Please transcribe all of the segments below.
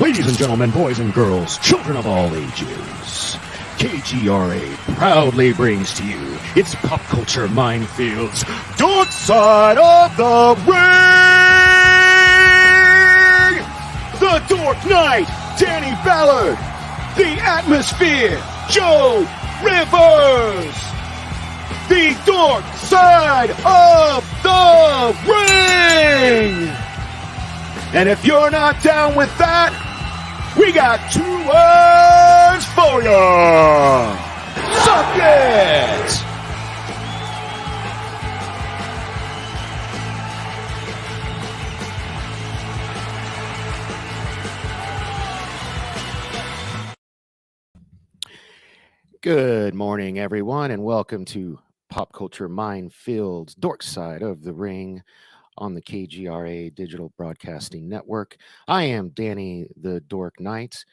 Ladies and gentlemen, boys and girls, children of all ages, KGRA proudly brings to you its Pop Culture Minefield's Dork Side of the Ring! The Dork Knight, Danny Ballard, the Atmosphere, Joe Rivers, the Dork Side of the Ring! And if you're not down with that, we got 2 words for you. Suck it! Good morning, everyone, and welcome to Pop Culture Minefield's Dork Side of the Ring on the KGRA Digital Broadcasting Network. I am Danny the Dork Knight.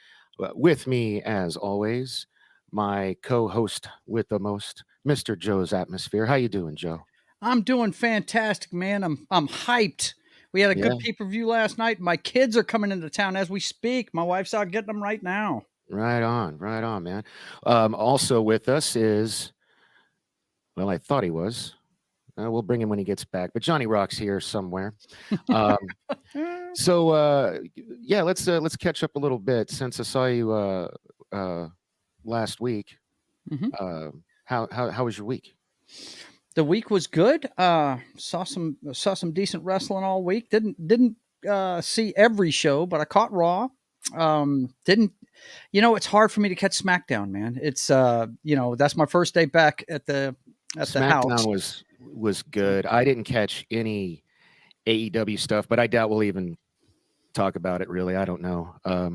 With me, as always, my co-host with the most, Mr. JoesAtmosfere. How you doing, Joe? I'm doing fantastic, man. I'm hyped. We had a good pay-per-view last night. My kids are coming into town as we speak. My wife's out getting them right now. Right on, man. Also with us is, well, I thought he was. We'll bring him when he gets back, but Johnny Rock's here somewhere. Let's catch up a little bit since I saw you last week. Mm-hmm. How was your week? The week was good. Saw some decent wrestling all week. Didn't see every show, but I caught Raw. It's hard for me to catch SmackDown, man. It's that's my first day back at the SmackDown house. was good. I didn't catch any AEW stuff, but I doubt we'll even talk about it. Really, I don't know. I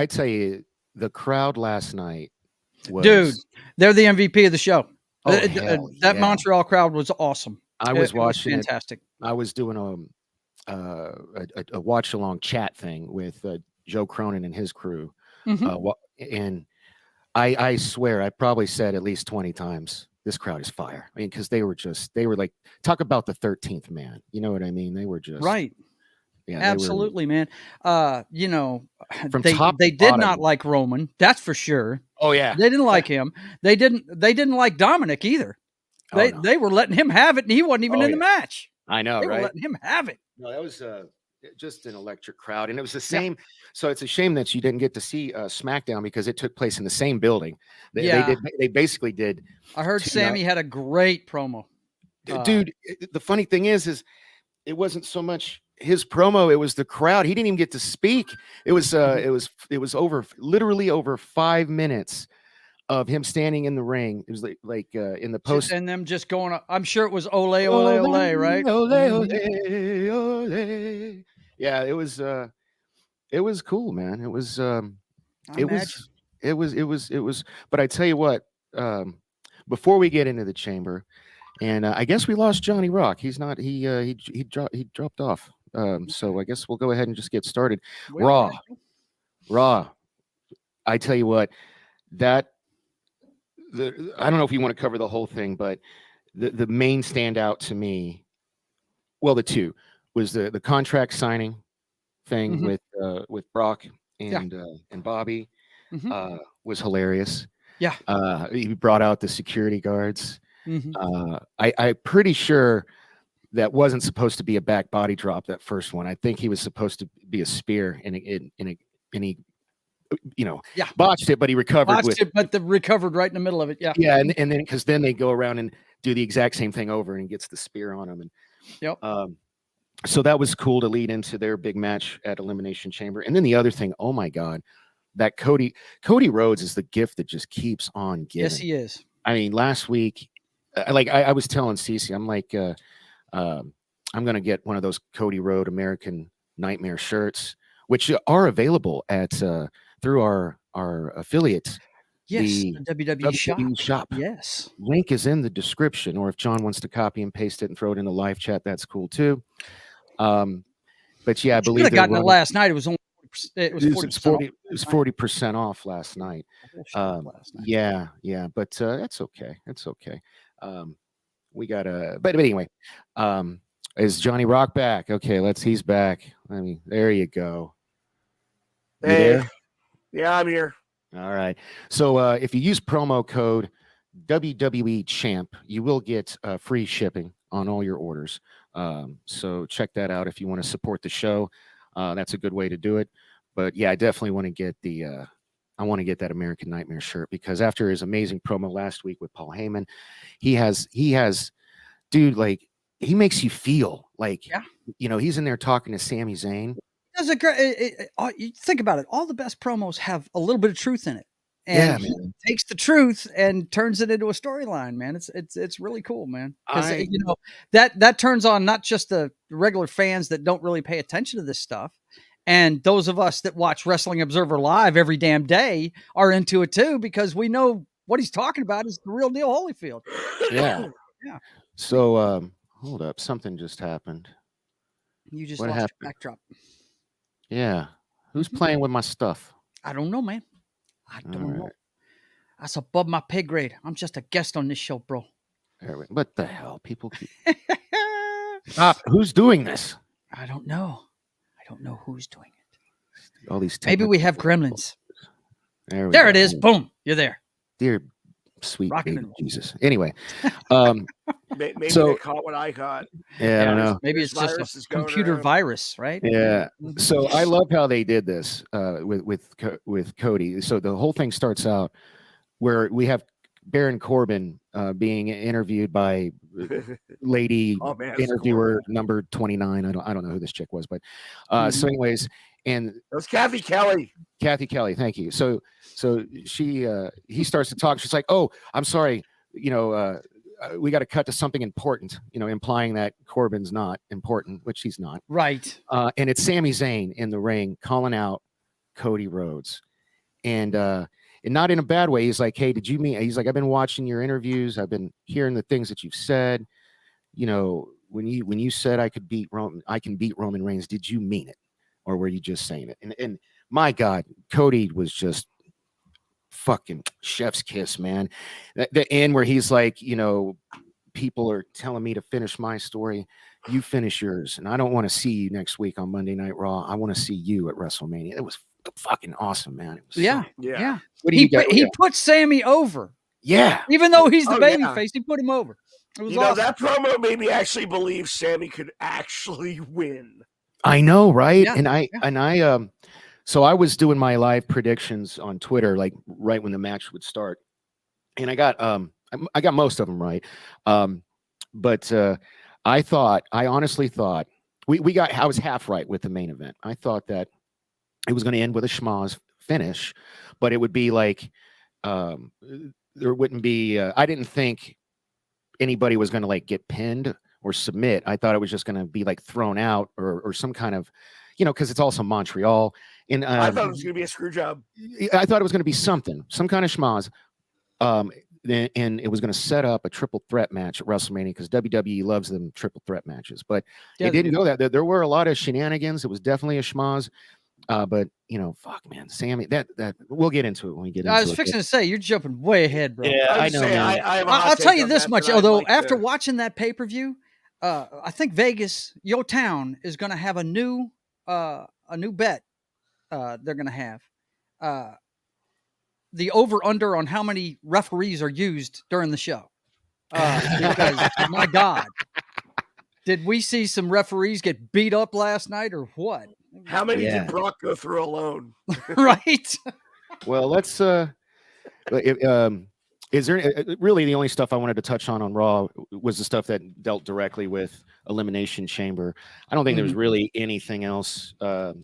tell you, the crowd last night was, dude, they're the MVP of the show. That Montreal crowd was awesome. I was watching it was fantastic. I was doing a watch along chat thing with Joe Cronin and his crew, and I swear I probably said at least 20 times, this crowd is fire. I mean, because they were like, talk about the 13th man. You know what I mean? They were just right. Yeah, absolutely, man. From they did not like Roman, that's for sure. Oh yeah, they didn't like him. They didn't like Dominic either. They were letting him have it, and he wasn't even in the match. I know, they right? were letting him have it. No, that was just an electric crowd, and it was the same. Yeah. So it's a shame that you didn't get to see SmackDown because it took place in the same building. They basically did. I heard Sami had a great promo. Dude, the funny thing is it wasn't so much his promo; it was the crowd. He didn't even get to speak. It was literally over 5 minutes of him standing in the ring. It was like in the post, and them just going. I'm sure it was ole ole ole, right? Ole ole ole. Yeah, it was cool, man. It was But I tell you what, before we get into the chamber, and I guess we lost Johnny Rock. He's not. He dropped off. So I guess we'll go ahead and just get started. Raw. I tell you what, I don't know if you want to cover the whole thing, but the main standout to me, well, the two was the contract signing thing with Brock and Bobby was hilarious. Yeah, he brought out the security guards. I'm pretty sure that wasn't supposed to be a back body drop. That first one, I think he was supposed to be a spear, and he botched it, but he recovered. Recovered right in the middle of it. Yeah, and then because then they go around and do the exact same thing over, and gets the spear on him, and so that was cool to lead into their big match at Elimination Chamber. And then the other thing, oh my God, that Cody Rhodes is the gift that just keeps on giving. Yes, he is. I mean, last week, I was telling Cece, I'm like, I'm gonna get one of those Cody Rhodes American Nightmare shirts, which are available at through our affiliates. Yes, the WWE shop. Yes. Link is in the description, or if John wants to copy and paste it and throw it in the live chat, that's cool too. But yeah, I believe I got it last night. It was only It was 40% off last night. Yeah, but that's okay. It's okay. We got but anyway, is Johnny Rock back? Okay, he's back. I mean, there you go. You there? Yeah, I'm here. All right. So if you use promo code WWE Champ, you will get free shipping on all your orders. So check that out if you want to support the show. That's a good way to do it. But yeah, I definitely want to get I want to get that American Nightmare shirt, because after his amazing promo last week with Paul Heyman, he has, dude, like, he makes you feel like, he's in there talking to Sami Zayn. That's a great. You think about it. All the best promos have a little bit of truth in it, and he takes the truth and turns it into a storyline. Man, it's really cool, man. Because that turns on not just the regular fans that don't really pay attention to this stuff, and those of us that watch Wrestling Observer Live every damn day are into it too, because we know what he's talking about is the real deal Holyfield. Yeah. So hold up, something just happened. You just lost your backdrop. Yeah. Who's playing with my stuff? I don't know, man. I don't know. That's above my pay grade. I'm just a guest on this show, bro. What the hell? People keep... Stop. Who's doing this? I don't know. I don't know who's doing it. All these Maybe we have gremlins. There it is. Boom. You're there. Dear sweet baby Jesus. Anyway. Maybe they caught what I caught. Yeah, I don't know. Maybe it's just a computer virus, right? Yeah. So I love how they did this with Cody. So the whole thing starts out where we have Baron Corbin being interviewed by lady interviewer number 29. I don't know who this chick was, but so anyways, and it was Kathy Kelly. Kathy Kelly, thank you. So he starts to talk. She's like, "Oh, I'm sorry, we got to cut to something important," implying that Corbin's not important, which he's not. Right. And it's Sami Zayn in the ring calling out Cody Rhodes, and not in a bad way. He's like, "Hey, did you mean?" He's like, "I've been watching your interviews. I've been hearing the things that you've said. When you said I can beat Roman Reigns, did you mean it, or were you just saying it?" And my God, Cody was just fucking chef's kiss, man. The end where he's like, people are telling me to finish my story. You finish yours, and I don't want to see you next week on Monday Night Raw. I want to see you at WrestleMania. It was fucking awesome, man. It was yeah. What do you got? He put Sammy over. Yeah. Even though he's the babyface, he put him over. It was awesome. That promo made me actually believe Sammy could actually win. I know, right? Yeah. And I so I was doing my live predictions on Twitter, like right when the match would start, and I got most of them right. But I honestly thought I was half right with the main event. I thought that it was going to end with a schmoz finish, but it would be like there wouldn't be. I didn't think anybody was going to like get pinned or submit. I thought it was just going to be like thrown out or some kind of, because it's also Montreal. And I thought it was going to be a screw job. I thought it was going to be some kind of schmoz. And it was going to set up a triple threat match at WrestleMania, because WWE loves them triple threat matches. But it didn't go that. There were a lot of shenanigans. It was definitely a schmoz. But fuck, man, Sammy, that we'll get into it when we get into it. I was fixing to say, you're jumping way ahead, bro. Yeah, I know. I'll tell you this much, although after watching that pay-per-view, I think Vegas, your town, is going to have a new bet. They're going to have the over-under on how many referees are used during the show. Because my God, did we see some referees get beat up last night or what? How many did Brock go through alone? Right. Well, let's. Is there really the only stuff I wanted to touch on Raw was the stuff that dealt directly with Elimination Chamber? I don't think there's really anything else. That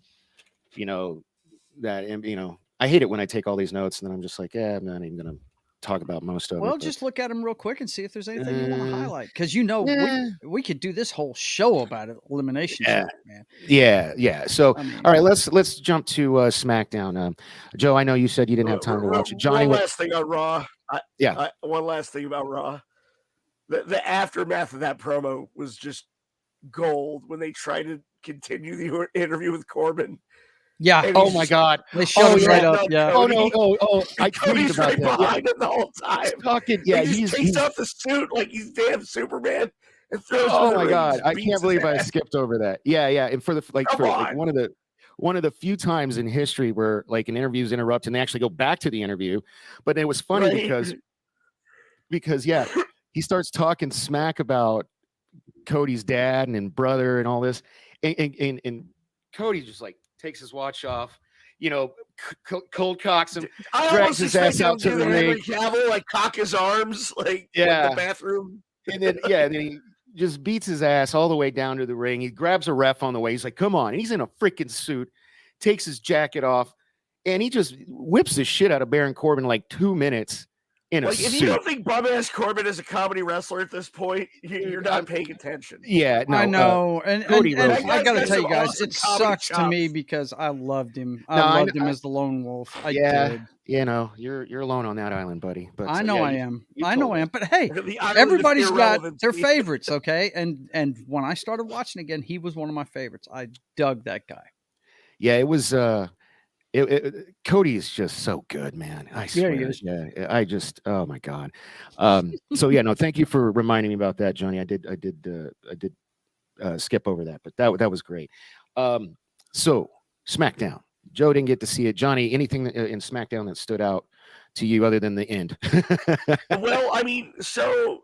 I hate it when I take all these notes and then I'm just like, I'm not even gonna talk about most of it. Well, just look at them real quick and see if there's anything you want to highlight, because we could do this whole show about it. Elimination Chamber, man. Yeah. So, all right, let's jump to SmackDown. Joe, I know you said you didn't have time to watch it. Johnny, one last thing on Raw. One last thing about Raw. The aftermath of that promo was just gold when they tried to continue the interview with Corbin. Yeah. Oh my God. They showed him right up. Yeah. Oh no. Oh, I tweeted about right that. behind him the whole time. He just takes off the suit like he's damn Superman and throws. Oh my God. I can't believe I skipped over that. Yeah. And for one of the few times in history where like an interview is interrupted and they actually go back to the interview. But it was funny because yeah, he starts talking smack about Cody's dad and brother and all this. And Cody just like takes his watch off, cold cocks him, drags his ass out to the ring. Cavill, like cock his arms, like in the bathroom. And then he just beats his ass all the way down to the ring. He grabs a ref on the way. He's like, come on. And he's in a freaking suit, takes his jacket off, and he just whips the shit out of Baron Corbin in like 2 minutes in a suit. If you don't think Bum-Ass Corbin is a comedy wrestler at this point, you're not paying attention. Yeah, no, I know. And I got to tell you guys, it sucks to me because I loved him. I loved him as the Lone Wolf. I did. You're alone on that island, buddy. But I know I am. I know I am. But hey, everybody's got their favorites, okay? And when I started watching again, he was one of my favorites. I dug that guy. Yeah, it was. Cody is just so good, man. I swear. Yeah, I just. Oh my God. So yeah, no. Thank you for reminding me about that, Johnny. I did skip over that, but that was great. So SmackDown. Joe didn't get to see it. Johnny, anything in SmackDown that stood out to you other than the end? Well, I mean, so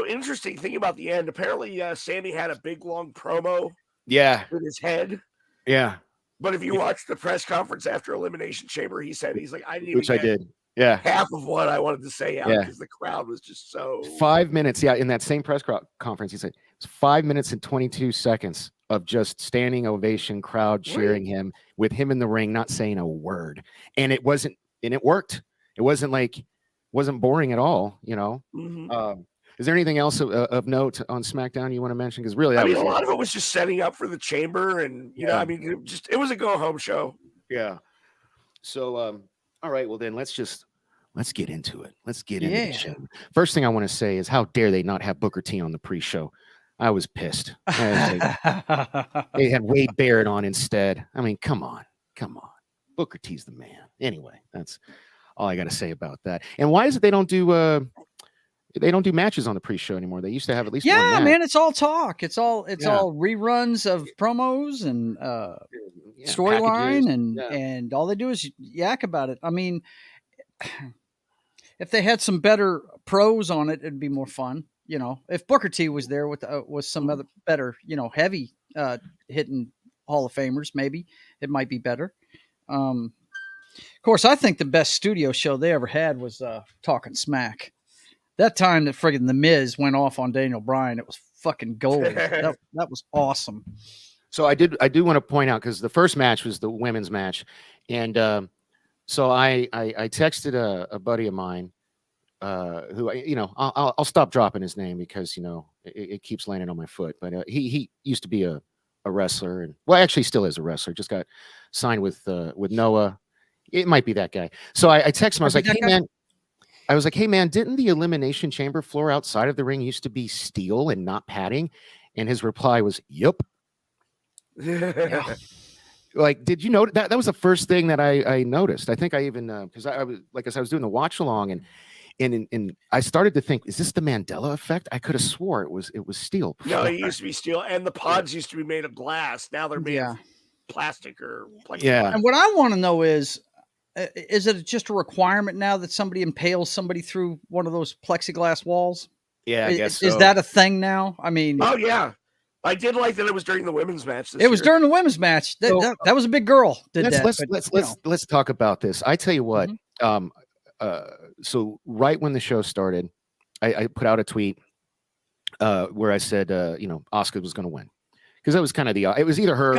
interesting thing about the end. Apparently, Sami had a big long promo. Yeah. With his head. Yeah. But if you watch the press conference after Elimination Chamber, he's like, I didn't even. Which I did. Yeah. Half of what I wanted to say out because the crowd was just so. 5 minutes. Yeah. In that same press conference, he said it's 5 minutes and 22 seconds of just standing ovation, crowd cheering him with him in the ring, not saying a word. And it worked. It wasn't boring at all, Mm-hmm. Is there anything else of note on SmackDown you want to mention? Because really, a lot of it was just setting up for the chamber, and it was a go home show. Yeah. So, all right. Well, then let's get into it. Let's get into the show. First thing I want to say is, how dare they not have Booker T on the pre-show? I was pissed. They had Wade Barrett on instead. I mean, come on. Booker T's the man. Anyway, that's all I got to say about that. And why is it they don't do matches on the pre-show anymore? They used to have at least one match. Man, it's all talk. It's all reruns of promos and storyline and all they do is yak about it. I mean, if they had some better pros on it, it'd be more fun. If Booker T was there with some other better, heavy hitting Hall of Famers, maybe it might be better. Of course, I think the best studio show they ever had was Talking Smack. That time that friggin' The Miz went off on Daniel Bryan, it was fucking gold. that was awesome. So I do want to point out, because the first match was the women's match, and so I texted a buddy of mine who I'll stop dropping his name because it keeps landing on my foot, but he used to be a wrestler, and actually still is a wrestler. Just got signed with Noah. It might be that guy. So I texted him. I was like, hey man, didn't the Elimination Chamber floor outside of the ring used to be steel and not padding? And his reply was, yep. Like, did you know that was the first thing that I noticed? I think I even because I was doing the watch along and I started to think, is this the Mandela effect? I could have swore it was steel before. No, it used to be steel, and the pods used to be made of glass. Now they're made of plastic or plexiglass. Yeah. And what I want to know is it just a requirement now that somebody impales somebody through one of those plexiglass walls? Yeah, I guess so. Is that a thing now? I mean, oh yeah, I did like that it was during the women's match. It was during the women's match. That was a big girl. Let's talk about this. I tell you what. So right when the show started, I put out a tweet where I said, Asuka was going to win, because that was kind of it was either her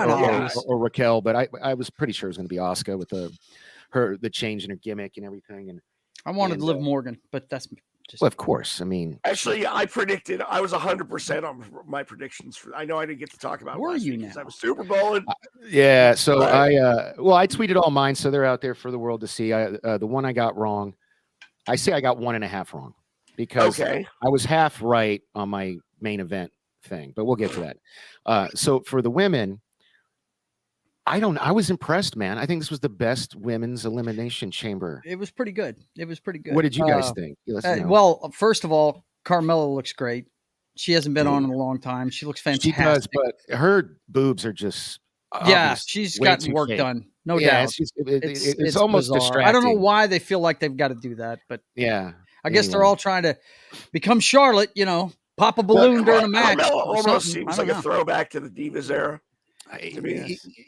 or Raquel, but I was pretty sure it was going to be Asuka with the change in her gimmick and everything. And I wanted Liv Morgan, but that's just. Well, of course. I mean, actually, I was 100% on my predictions. I know I didn't get to talk about. Were you now? I was Super Bowling. Yeah. So I tweeted all mine, so they're out there for the world to see. The one I got wrong, I say I got 1.5 wrong, because I was half right on my main event thing, but we'll get to that. So for the women, I was impressed, man. I think this was the best women's elimination chamber. It was pretty good. What did you guys think? Well, first of all, Carmella looks great. She hasn't been on in a long time. She looks fantastic. She does, but her boobs are just she's gotten work done, no doubt. It's almost bizarre. distracting. I don't know why they feel like they've got to do that, but yeah, I guess they're all trying to become Charlotte. Pop a balloon during a match. Almost seems like a throwback to the Divas era.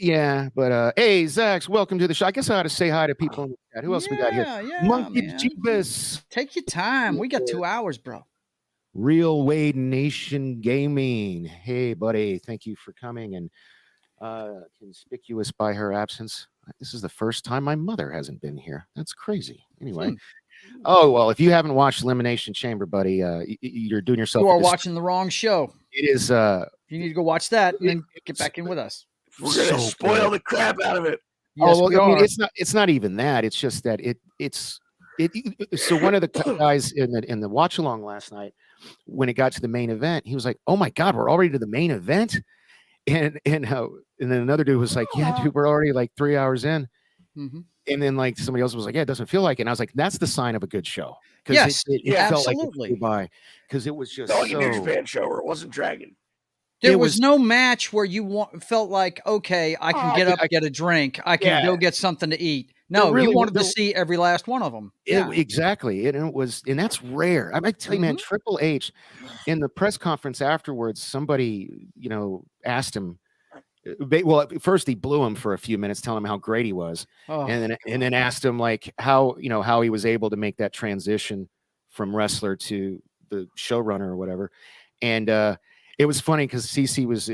Yeah, but hey, Zax, welcome to the show. I guess I ought to say hi to people in the chat. Who else we got here? Monkey Jeebus. Take your time. We got 2 hours, bro. Real Wade Nation Gaming. Hey, buddy. Thank you for coming. And conspicuous by her absence. This is the first time my mother hasn't been here. That's crazy. Anyway. Oh, well, if you haven't watched Elimination Chamber, buddy, you're doing yourself. You are watching the wrong show. It is. You need to go watch that and then get back in with us. We're gonna spoil the crap out of it. Yes, I mean, it's not even that. It's just that it's. So one of the guys in the watch along last night, when it got to the main event, he was like, "Oh my God, we're already to the main event," and then another dude was like, "Yeah, dude, we're already like 3 hours in." Mm-hmm. And then like somebody else was like, "Yeah, it doesn't feel like it." And I was like, "That's the sign of a good show." Yes, it felt like it flew by because it was just like a New Japan show, or it wasn't dragging. There was no match where you felt like, okay, I can get up, get a drink, I can go get something to eat. No, really, you wanted to see every last one of them. Yeah, exactly. And that's rare. I might tell you, man, Triple H in the press conference afterwards, somebody, asked him. Well, first he blew him for a few minutes, telling him how great he was, and then asked him like how he was able to make that transition from wrestler to the showrunner or whatever. And it was funny because CC was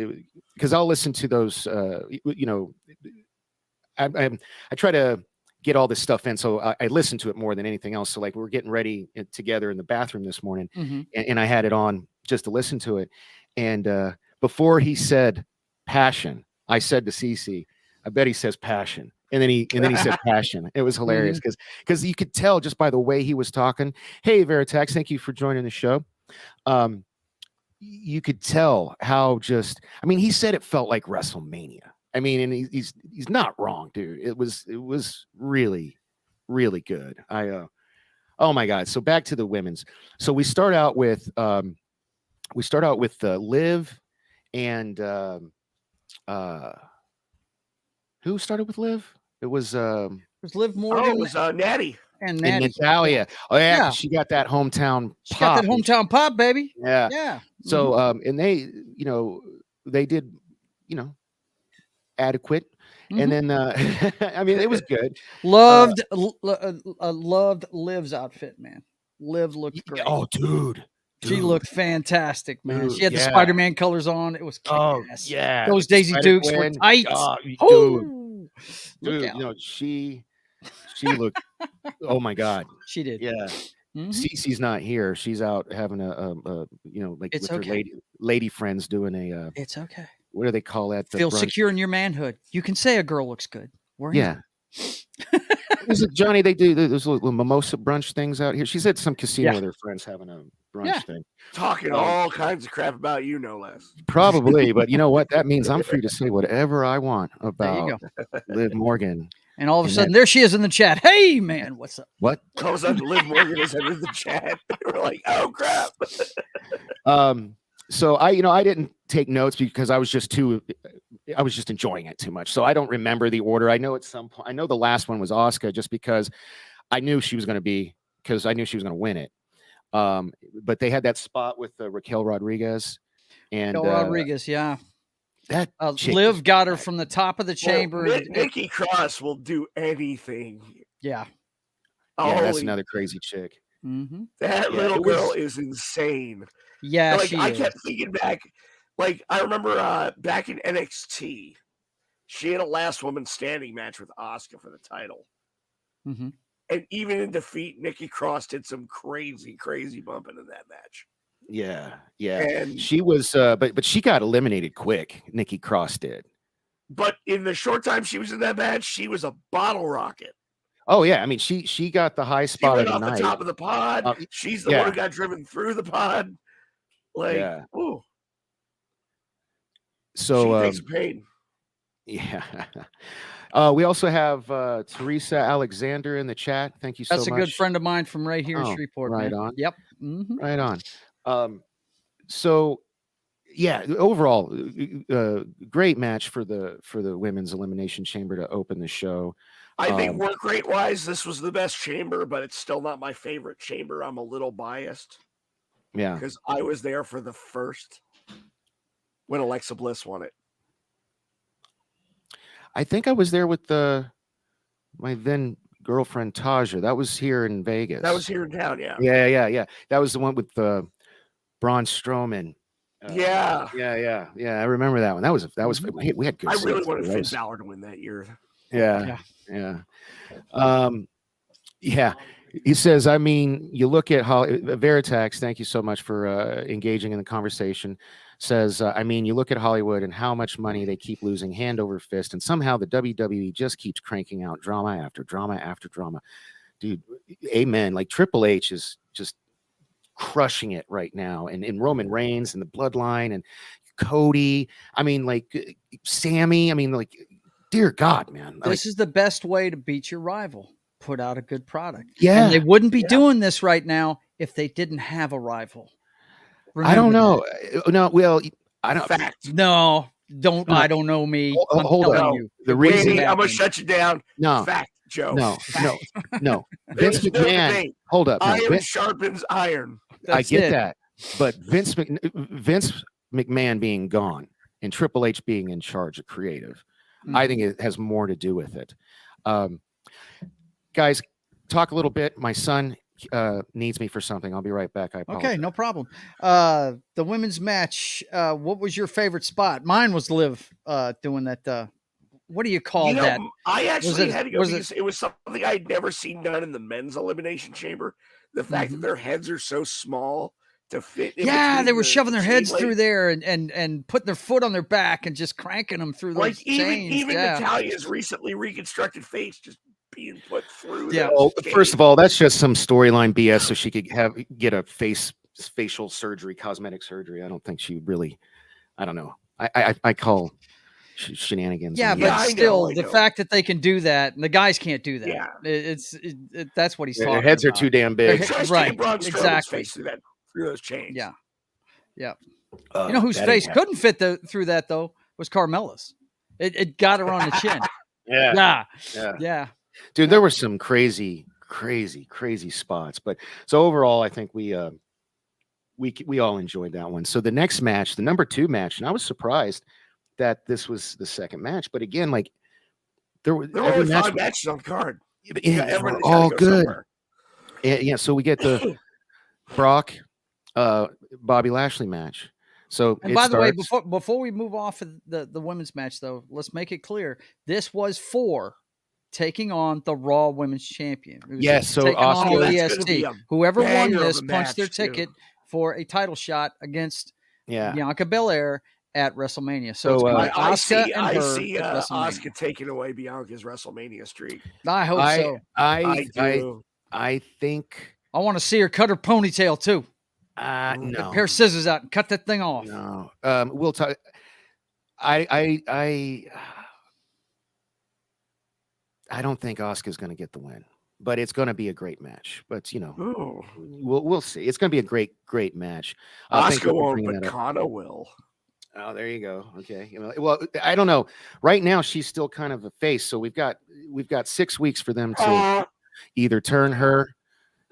because I'll listen to those. I try to get all this stuff in, so I listen to it more than anything else. So like we were getting ready together in the bathroom this morning, and I had it on just to listen to it. And before he said passion, I said to CC, I bet he says passion. And then he said passion. It was hilarious because you could tell just by the way he was talking. Hey, Veritex, thank you for joining the show. You could tell how he said it felt like WrestleMania. I mean, and he's not wrong, dude. It was really, really good. Oh my God. So back to the women's. So we start out with Liv and who started with Liv? It was Liv Morgan. Oh, it was Natty. And Natalia. Oh yeah, she got that hometown pop. Got that hometown pop, baby. Yeah. Yeah. So and they, they did, adequate. And then I mean it was good. Loved Liv's outfit, man. Liv looked great. Oh, dude. She looked fantastic, man. She had the Spider-Man colors on. It was kick-ass. Oh, yeah. Those Daisy Dukes were tight. Dude, she looked. Oh my God, she did. Yeah, Cece's not here. She's out having like with her lady friends doing a. It's okay. What do they call that? Feel secure in your manhood. You can say a girl looks good. Is it Johnny? They do those little mimosa brunch things out here. She's at some casino with her friends having a brunch thing. Talking all kinds of crap about you, no less. Probably, but you know what? That means I'm free to say whatever I want about Liv Morgan. And all of a sudden, there she is in the chat. Hey, man, what's up? What? All of a sudden, Liv Morgan is in the chat. We're like, oh crap. So I didn't take notes because I was just enjoying it too much. So I don't remember the order. I know at some point, I know the last one was Asuka just because I knew she was going to win it. But they had that spot with Raquel Rodriguez and Rodriguez. Yeah. That Liv got her from the top of the chamber. Nikki Cross will do anything. Yeah. That's another crazy chick. That little girl is insane. Yeah, I kept thinking back. Like, I remember back in NXT, she had a last woman standing match with Asuka for the title. And even in defeat, Nikki Cross did some crazy, crazy bumping in that match. Yeah. And she was, but she got eliminated quick. Nikki Cross did. But in the short time she was in that match, she was a bottle rocket. Oh yeah, I mean she got the high spot of the night. The top of the pod. She's the one who got driven through the pod. Like, ooh. So she takes pain. Yeah. We also have Teresa Alexander in the chat. Thank you so much. That's a good friend of mine from right here in Shreveport. Right man. on. Yep. Right on. So yeah, overall, great match for the women's elimination chamber to open the show. I think work rate wise, this was the best chamber, but it's still not my favorite chamber. I'm a little biased. Yeah, because I was there for the first when Alexa Bliss won it. I think I was there with my then girlfriend Taja. That was here in Vegas. That was here in town, yeah. Yeah. That was the one with Braun Strowman. Yeah. I remember that one. That was we had good. I really wanted Finn Balor to win that year. Yeah. Yeah. He says, I mean, you look at Veritax, thank you so much for engaging in the conversation, says, I mean, you look at Hollywood and how much money they keep losing hand over fist, and somehow the WWE just keeps cranking out drama after drama after drama. Dude, amen. Like Triple H is just crushing it right now, and Roman Reigns and the Bloodline and Cody. I mean, like Sammy. I mean, like, dear God, man. This is the best way to beat your rival. Put out a good product. Yeah. And they wouldn't be doing this right now if they didn't have a rival. Remember I don't know. That. No, well, I don't. Fact. No, don't. I don't know me. Hold on. You. The reason I'm gonna shut you down. No. Fact, Joe. No. Vince McMahon. Hold up. Iron sharpens iron. I get that. But Vince McMahon being gone and Triple H being in charge of creative, I think it has more to do with it. Guys, talk a little bit. My son needs me for something. I'll be right back. I apologize. Okay, no problem. The women's match. What was your favorite spot? Mine was Liv doing that. What do you call that? I actually had to go because it was something I'd never seen done in the men's elimination chamber. The fact that their heads are so small to fit. Yeah, they were shoving their heads through there and putting their foot on their back and just cranking them through those chains. Even Natalia's recently reconstructed face just being put through. Yeah. Well, first of all, that's just some storyline BS so she could get a facial surgery, cosmetic surgery. I don't think she really. I don't know. I call shenanigans. Yeah, but still, the fact that they can do that and the guys can't do that. Yeah, that's what he's talking about. Their heads are too damn big. Right. Exactly. Through those chains. Yeah. You know whose face couldn't fit through that though was Carmella's. It got her on the chin. Yeah. Dude, there were some crazy spots, but so overall, I think we all enjoyed that one. So the next match, the number 2 match, and I was surprised that this was the second match, but again, like there were only 5 matches on the card. All good. Yeah, so we get the Brock, Bobby Lashley match. So, and by the way, before we move off of the women's match, though, let's make it clear this was for taking on the Raw Women's Champion. Yes, so ODST. Whoever won this punched their ticket for a title shot against Bianca Belair at WrestleMania. So I see Asuka taking away Bianca's WrestleMania streak. I hope so. I think I want to see her cut her ponytail too. No. A pair of scissors out and cut that thing off. No. We'll talk. I don't think Asuka's going to get the win, but it's going to be a great match. But we'll see. It's going to be a great match. Asuka won't, but Kana will. Oh, there you go. Okay. Well, I don't know. Right now, she's still kind of a face, so we've got 6 weeks for them to either turn her.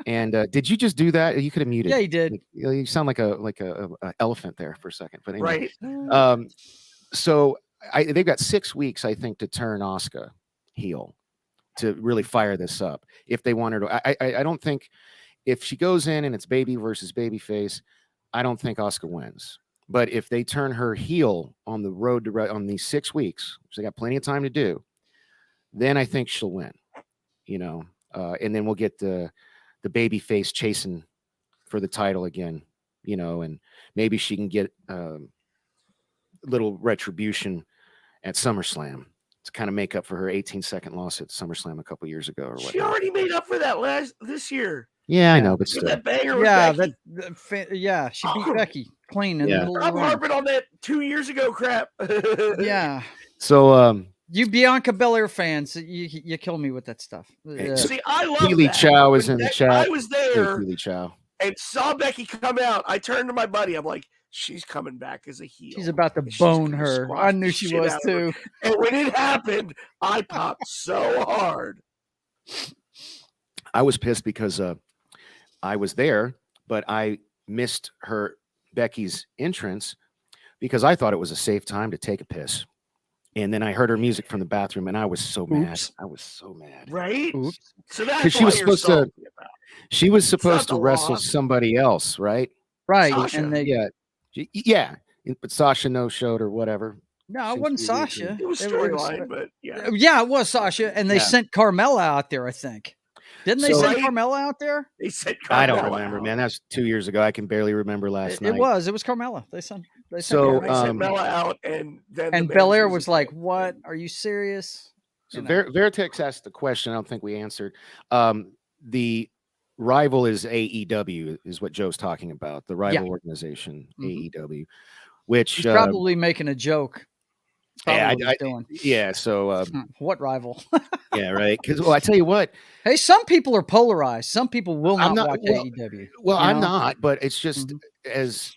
And did you just do that? You could have muted. Yeah, you did. You sound like a elephant there for a second. But anyway. Right. So they've got 6 weeks, I think, to turn Asuka heel to really fire this up. If they want her to, I don't think if she goes in and it's baby versus baby face, I don't think Asuka wins. But if they turn her heel on the road to on these 6 weeks, which they got plenty of time to do, then I think she'll win. And then we'll get the baby face chasing for the title again. And maybe she can get little retribution at SummerSlam to kind of make up for her 18-second loss at SummerSlam a couple years ago or whatever. She already made up for that this year. Yeah, I know, but still. That banger she beat Becky clean in the middle of the I'm harping on that 2 years ago crap. Yeah. So you Bianca Belair fans, you kill me with that stuff. See, I love Keely that. Chow is in the chat. I was there Keely Chow. and saw Becky come out. I turned to my buddy. I'm like, she's coming back as a heel. She's about to bone her. I knew she was too. And when it happened, I popped so hard. I was pissed because I was there, but I missed Becky's entrance because I thought it was a safe time to take a piss. And then I heard her music from the bathroom, and I was so mad. I was so mad. Right? Oops. So that's she was supposed to. She was supposed to wrestle somebody else, right? Right. Sasha. And yeah. But Sasha no-showed or whatever. No, it wasn't Sasha. It was storyline, but yeah. Yeah, it was Sasha, and they sent Carmella out there, I think. Didn't they send Carmella out there? They sent Carmella I don't remember, man. That's 2 years ago. I can barely remember last night. It was Carmella. They sent Carmella out, and then Belair was like, "What? Are you serious?" So Vertex asked the question. I don't think we answered. The rival is AEW, is what Joe's talking about. The rival organization, AEW, which he's probably making a joke. Yeah. So what rival? Yeah, right. Because I tell you what. Hey, some people are polarized. Some people will not watch AEW. Well, I'm not, but it's just as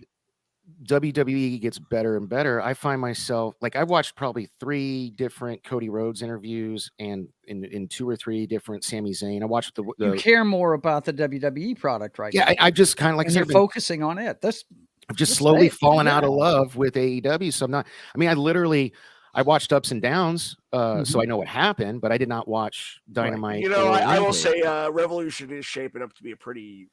WWE gets better and better, I find myself like I watched probably 3 different Cody Rhodes interviews and in 2 or 3 different Sami Zayn. I watched the you care more about the WWE product now. Yeah, I just kind of like you're focusing on it. I've just slowly fallen out of love with AEW. So I'm not. I mean, I watched ups and downs, so I know what happened, but I did not watch Dynamite. You know, I will say Revolution is shaping up to be a pretty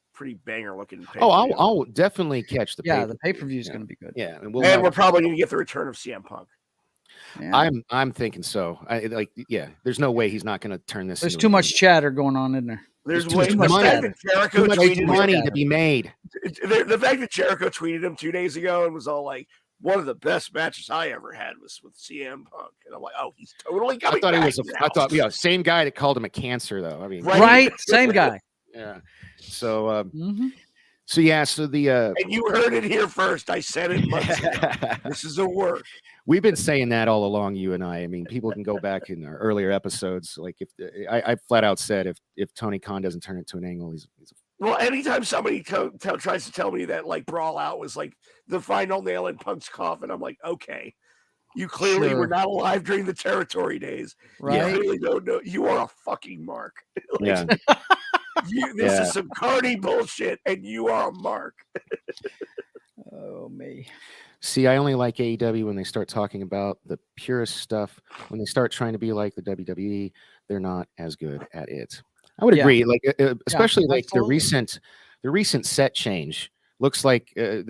banger looking pay-per-view. Oh, I'll definitely catch the the pay-per-view is going to be good. Yeah, and we're probably going to get the return of CM Punk. Yeah. I'm thinking so. There's no way he's not going to turn this. There's too much chatter going on in there. There's way too much money to be made. The fact that Jericho tweeted him 2 days ago and was all like, one of the best matches I ever had was with CM Punk. And I'm like, oh, he's totally coming back. I thought, same guy that called him a cancer, though. I mean, right? Same guy. Yeah. So, so the and you heard it here first. I said it months ago. This is a work. We've been saying that all along, you and I. I mean, people can go back in our earlier episodes. Like, if I flat out said if Tony Khan doesn't turn it to an angle, he's well, anytime somebody tries to tell me that like Brawl Out was like the final nail in Punk's coffin, I'm like, okay, you clearly were not alive during the territory days. Right? You clearly don't know. You are a fucking mark. Yeah. This is some Cardi bullshit, and you are a mark. Oh, me. See, I only like AEW when they start talking about the purest stuff. When they start trying to be like the WWE, they're not as good at it. I would agree, like especially like the recent set change looks like I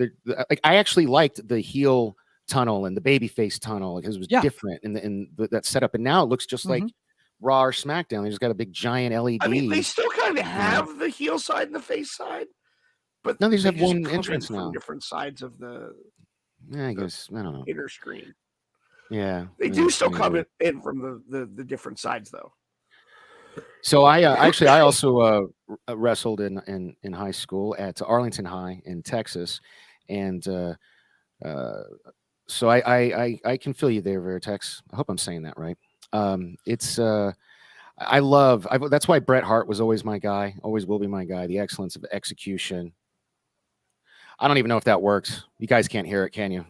actually liked the heel tunnel and the babyface tunnel because it was different in that setup, and now it looks just like Raw or SmackDown. They just got a big giant LED. I mean, they still kind of have the heel side and the face side, but no, they just have one entrance now. Different sides of the. Yeah, I guess I don't know. Inner screen. Yeah, they do still come in from the different sides though. So I also wrestled in high school at Arlington High in Texas, and so I can feel you there, Vertex. I hope I'm saying that right. That's why Bret Hart was always my guy, always will be my guy. The excellence of execution. I don't even know if that works. You guys can't hear it, can you?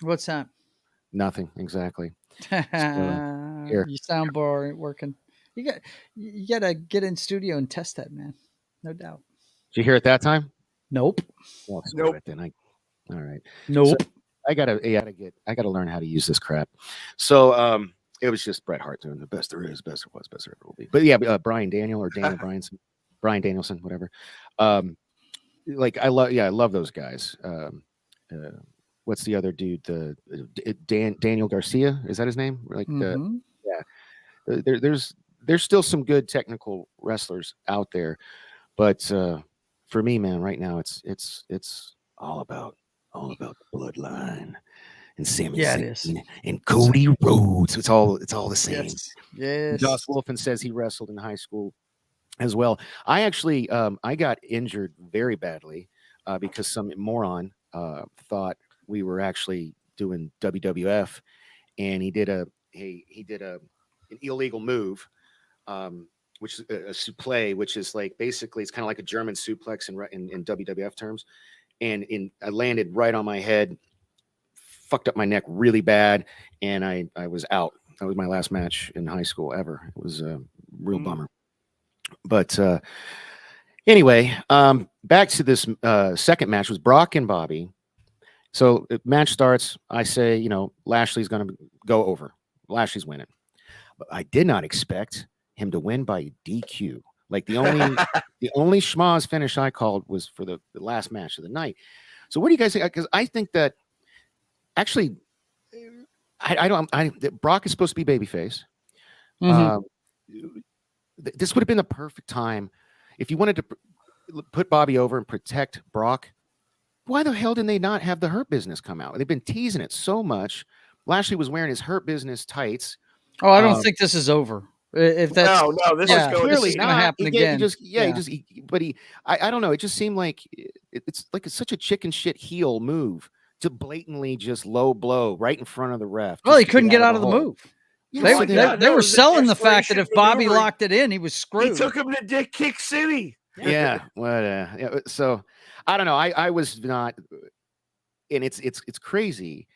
What's that? Nothing exactly. Your soundbar ain't working. You gotta get in studio and test that, man. No doubt. Did you hear it that time? Nope. Well, then all right. Nope. So I gotta learn how to use this crap. So it was just Bret Hart doing the best there is, best there was, best there ever will be. But yeah, Brian Danielson, Brian Danielson, whatever. I love those guys. What's the other dude? Daniel Garcia, is that his name? Like there's still some good technical wrestlers out there, but for me, man, right now it's all about the bloodline and Sami Zayn and Cody Rhodes. It's all the same. Yes. Joss Wolfen says he wrestled in high school as well. I actually I got injured very badly because some moron thought we were actually doing WWF, and he did a he did an illegal move, which is a suplex, which is like basically it's kind of like a German suplex in WWF terms, and I landed right on my head, fucked up my neck really bad, and I was out. That was my last match in high school ever. It was a real bummer. But anyway, back to this second match was Brock and Bobby. So the match starts. I say, you know, Lashley's going to go over. Lashley's winning. But I did not expect him to win by DQ. Like the only schmoz finish I called was for the last match of the night. So what do you guys think? Because I think that actually, Brock is supposed to be babyface. This would have been the perfect time if you wanted to put Bobby over and protect Brock. Why the hell did they not have the Hurt Business come out? They've been teasing it so much. Lashley was wearing his Hurt Business tights. Oh, I don't think this is over. If that's no, this is clearly going to happen again. I don't know. It just seemed like it's such a chicken shit heel move to blatantly just low blow right in front of the ref. Well, he couldn't get out of the move. They were selling the fact that if Bobby locked it in, he was screwed. He took him to Dick Kick City. Yeah. So I don't know. I was not, and it's crazy.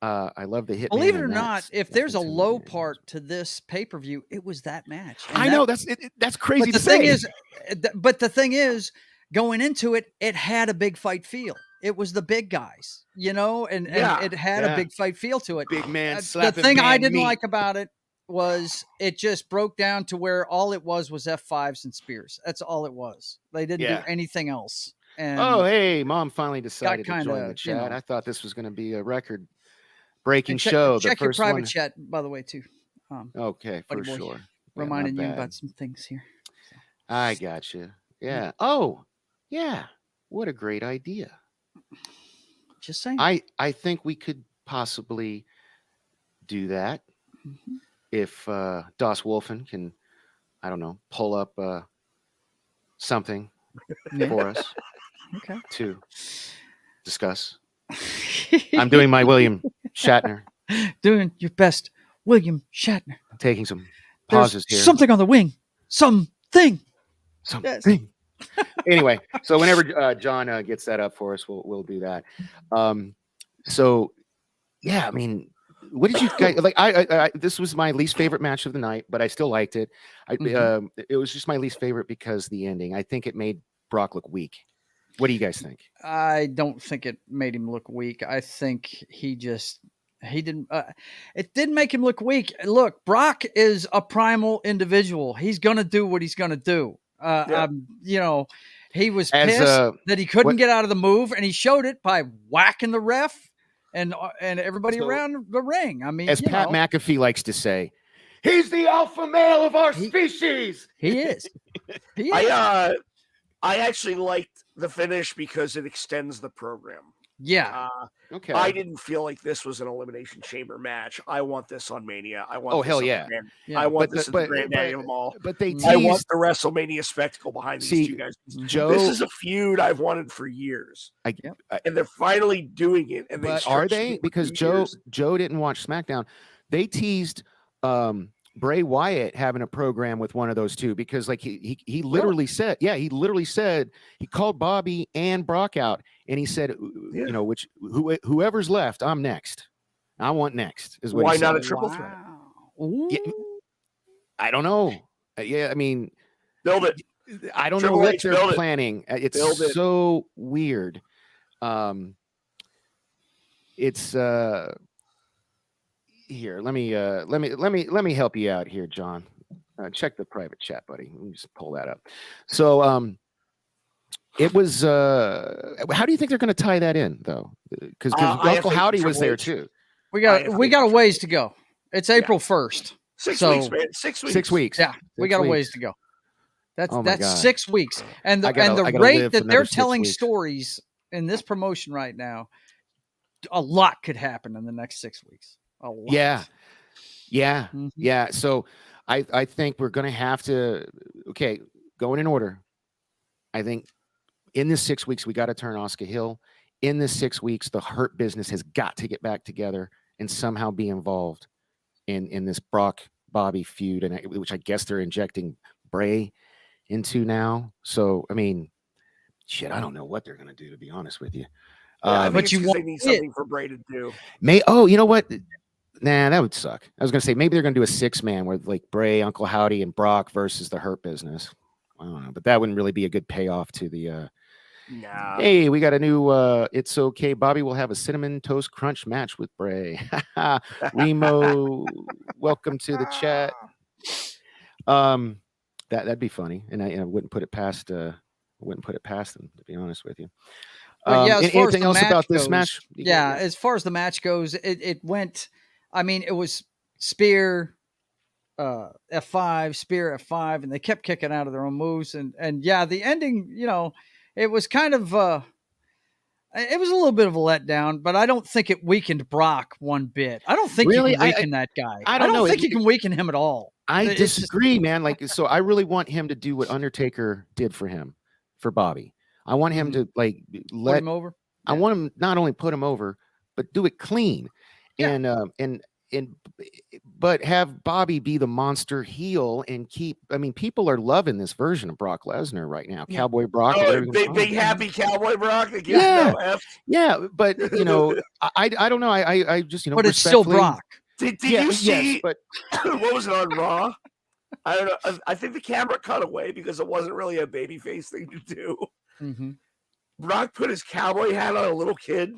I love the hit. Believe it or not, if there's a low part to this pay-per-view, it was that match. And I know that's crazy. But the thing is, going into it, it had a big fight feel. It was the big guys, you know, and it had a big fight feel to it. Big man. The thing I didn't like about it was it just broke down to where all it was F5s and spears. That's all it was. They didn't do anything else. And hey, Mom finally decided to join the chat. You know, I thought this was going to be a record-breaking show. Check your private chat, by the way, too. Okay, for sure. Reminding you about some things here. So. I got you. Yeah. Oh, yeah. What a great idea. Just saying. I think we could possibly do that if Das Wolfen can, I don't know, pull up something for us to discuss. I'm doing my William Shatner. Doing your best, William Shatner. Taking some pauses here. Something on the wing. Something. Yes. Anyway, so whenever John gets that up for us, we'll do that. So yeah, I mean, what did you guys like? I this was my least favorite match of the night, but I still liked it. It was just my least favorite because the ending. I think it made Brock look weak. What do you guys think? I don't think it made him look weak. I think he didn't. It didn't make him look weak. Look, Brock is a primal individual. He's gonna do what he's gonna do. You know, he was pissed that he couldn't get out of the move, and he showed it by whacking the ref and everybody around the ring. I mean, as Pat McAfee likes to say, he's the alpha male of our species. He is. I actually liked the finish because it extends the program. Yeah. Okay. I didn't feel like this was an Elimination Chamber match. I want this on Mania. I want. Oh hell yeah! I want this in the granddaddy of them all. But they teased, I want the WrestleMania spectacle behind these two guys. Joe, this is a feud I've wanted for years, and they're finally doing it. And are they? Because Joe didn't watch SmackDown. They teased Bray Wyatt having a program with one of those two because like he literally said, he called Bobby and Brock out and he said, you know, whoever's left, I'm next. I want next is what why he said. Not a triple threat? Yeah, I don't know. I mean, build it. I don't know what they're planning. It's so weird. It's here. Let me help you out here, John. Check the private chat, buddy. Let me just pull that up. So it was how do you think they're going to tie that in though? Because Uncle Howdy was there too. We got a ways to go. It's April 1st. 6 weeks, man. 6 weeks. 6 weeks. Yeah, we got a ways to go. That's 6 weeks. And the rate that they're telling stories in this promotion right now, a lot could happen in the next 6 weeks. A lot. Yeah. So I think we're going to have to, going in order. I think in this 6 weeks, we got to turn Asuka heel. In this 6 weeks, the Hurt Business has got to get back together and somehow be involved in this Brock Bobby feud, and which I guess they're injecting Bray into now. So I mean, shit, I don't know what they're gonna do, to be honest with you. I think but you they need something for Bray to do. You know what? Nah, that would suck. I was gonna say maybe they're gonna do a 6-man where like Bray, Uncle Howdy, and Brock versus the Hurt Business. I don't know, but that wouldn't really be a good payoff to the. Nah. Hey, we got a new It's Okay Bobby will have a cinnamon toast crunch match with Bray. Remo, welcome to the chat. That'd be funny, and I wouldn't put it past them, to be honest with you. Yeah, as far anything as else about this goes, match? Yeah, as far as the match goes, it went. I mean, it was spear, F5, spear F5, and they kept kicking out of their own moves, and yeah, the ending, it was kind of it was a little bit of a letdown, but I don't think it weakened Brock one bit. I don't think really? You can weaken that guy. I don't know. think you can weaken him at all. I disagree, man. Like, so I really want him to do what Undertaker did for him, for Bobby. I want him to like put him over. Yeah. I want him not only put him over, but do it clean, but have Bobby be the monster heel and keep. I mean, people are loving this version of Brock Lesnar right now, Cowboy Brock. Big happy Cowboy Brock. Yeah, but I don't know. I just but it's still Brock. Did you see? Yes, but what was it on Raw? I don't know. I think the camera cut away because it wasn't really a babyface thing to do. Mm-hmm. Brock put his cowboy hat on a little kid,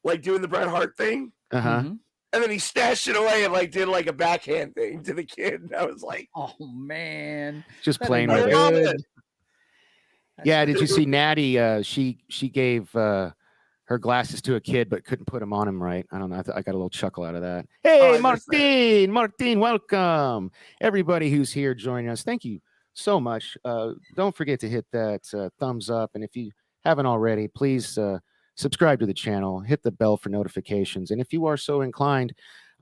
like doing the Bret Hart thing. Mm-hmm. And then he stashed it away and like did like a backhand thing to the kid. And I was like, oh man, just playing with it. Yeah, did you see Natty? She gave her glasses to a kid, but couldn't put them on him right. I don't know. I got a little chuckle out of that. Hey, Martin, welcome. Everybody who's here joining us, thank you so much. Don't forget to hit that thumbs up. And if you haven't already, please subscribe to the channel, hit the bell for notifications. And if you are so inclined,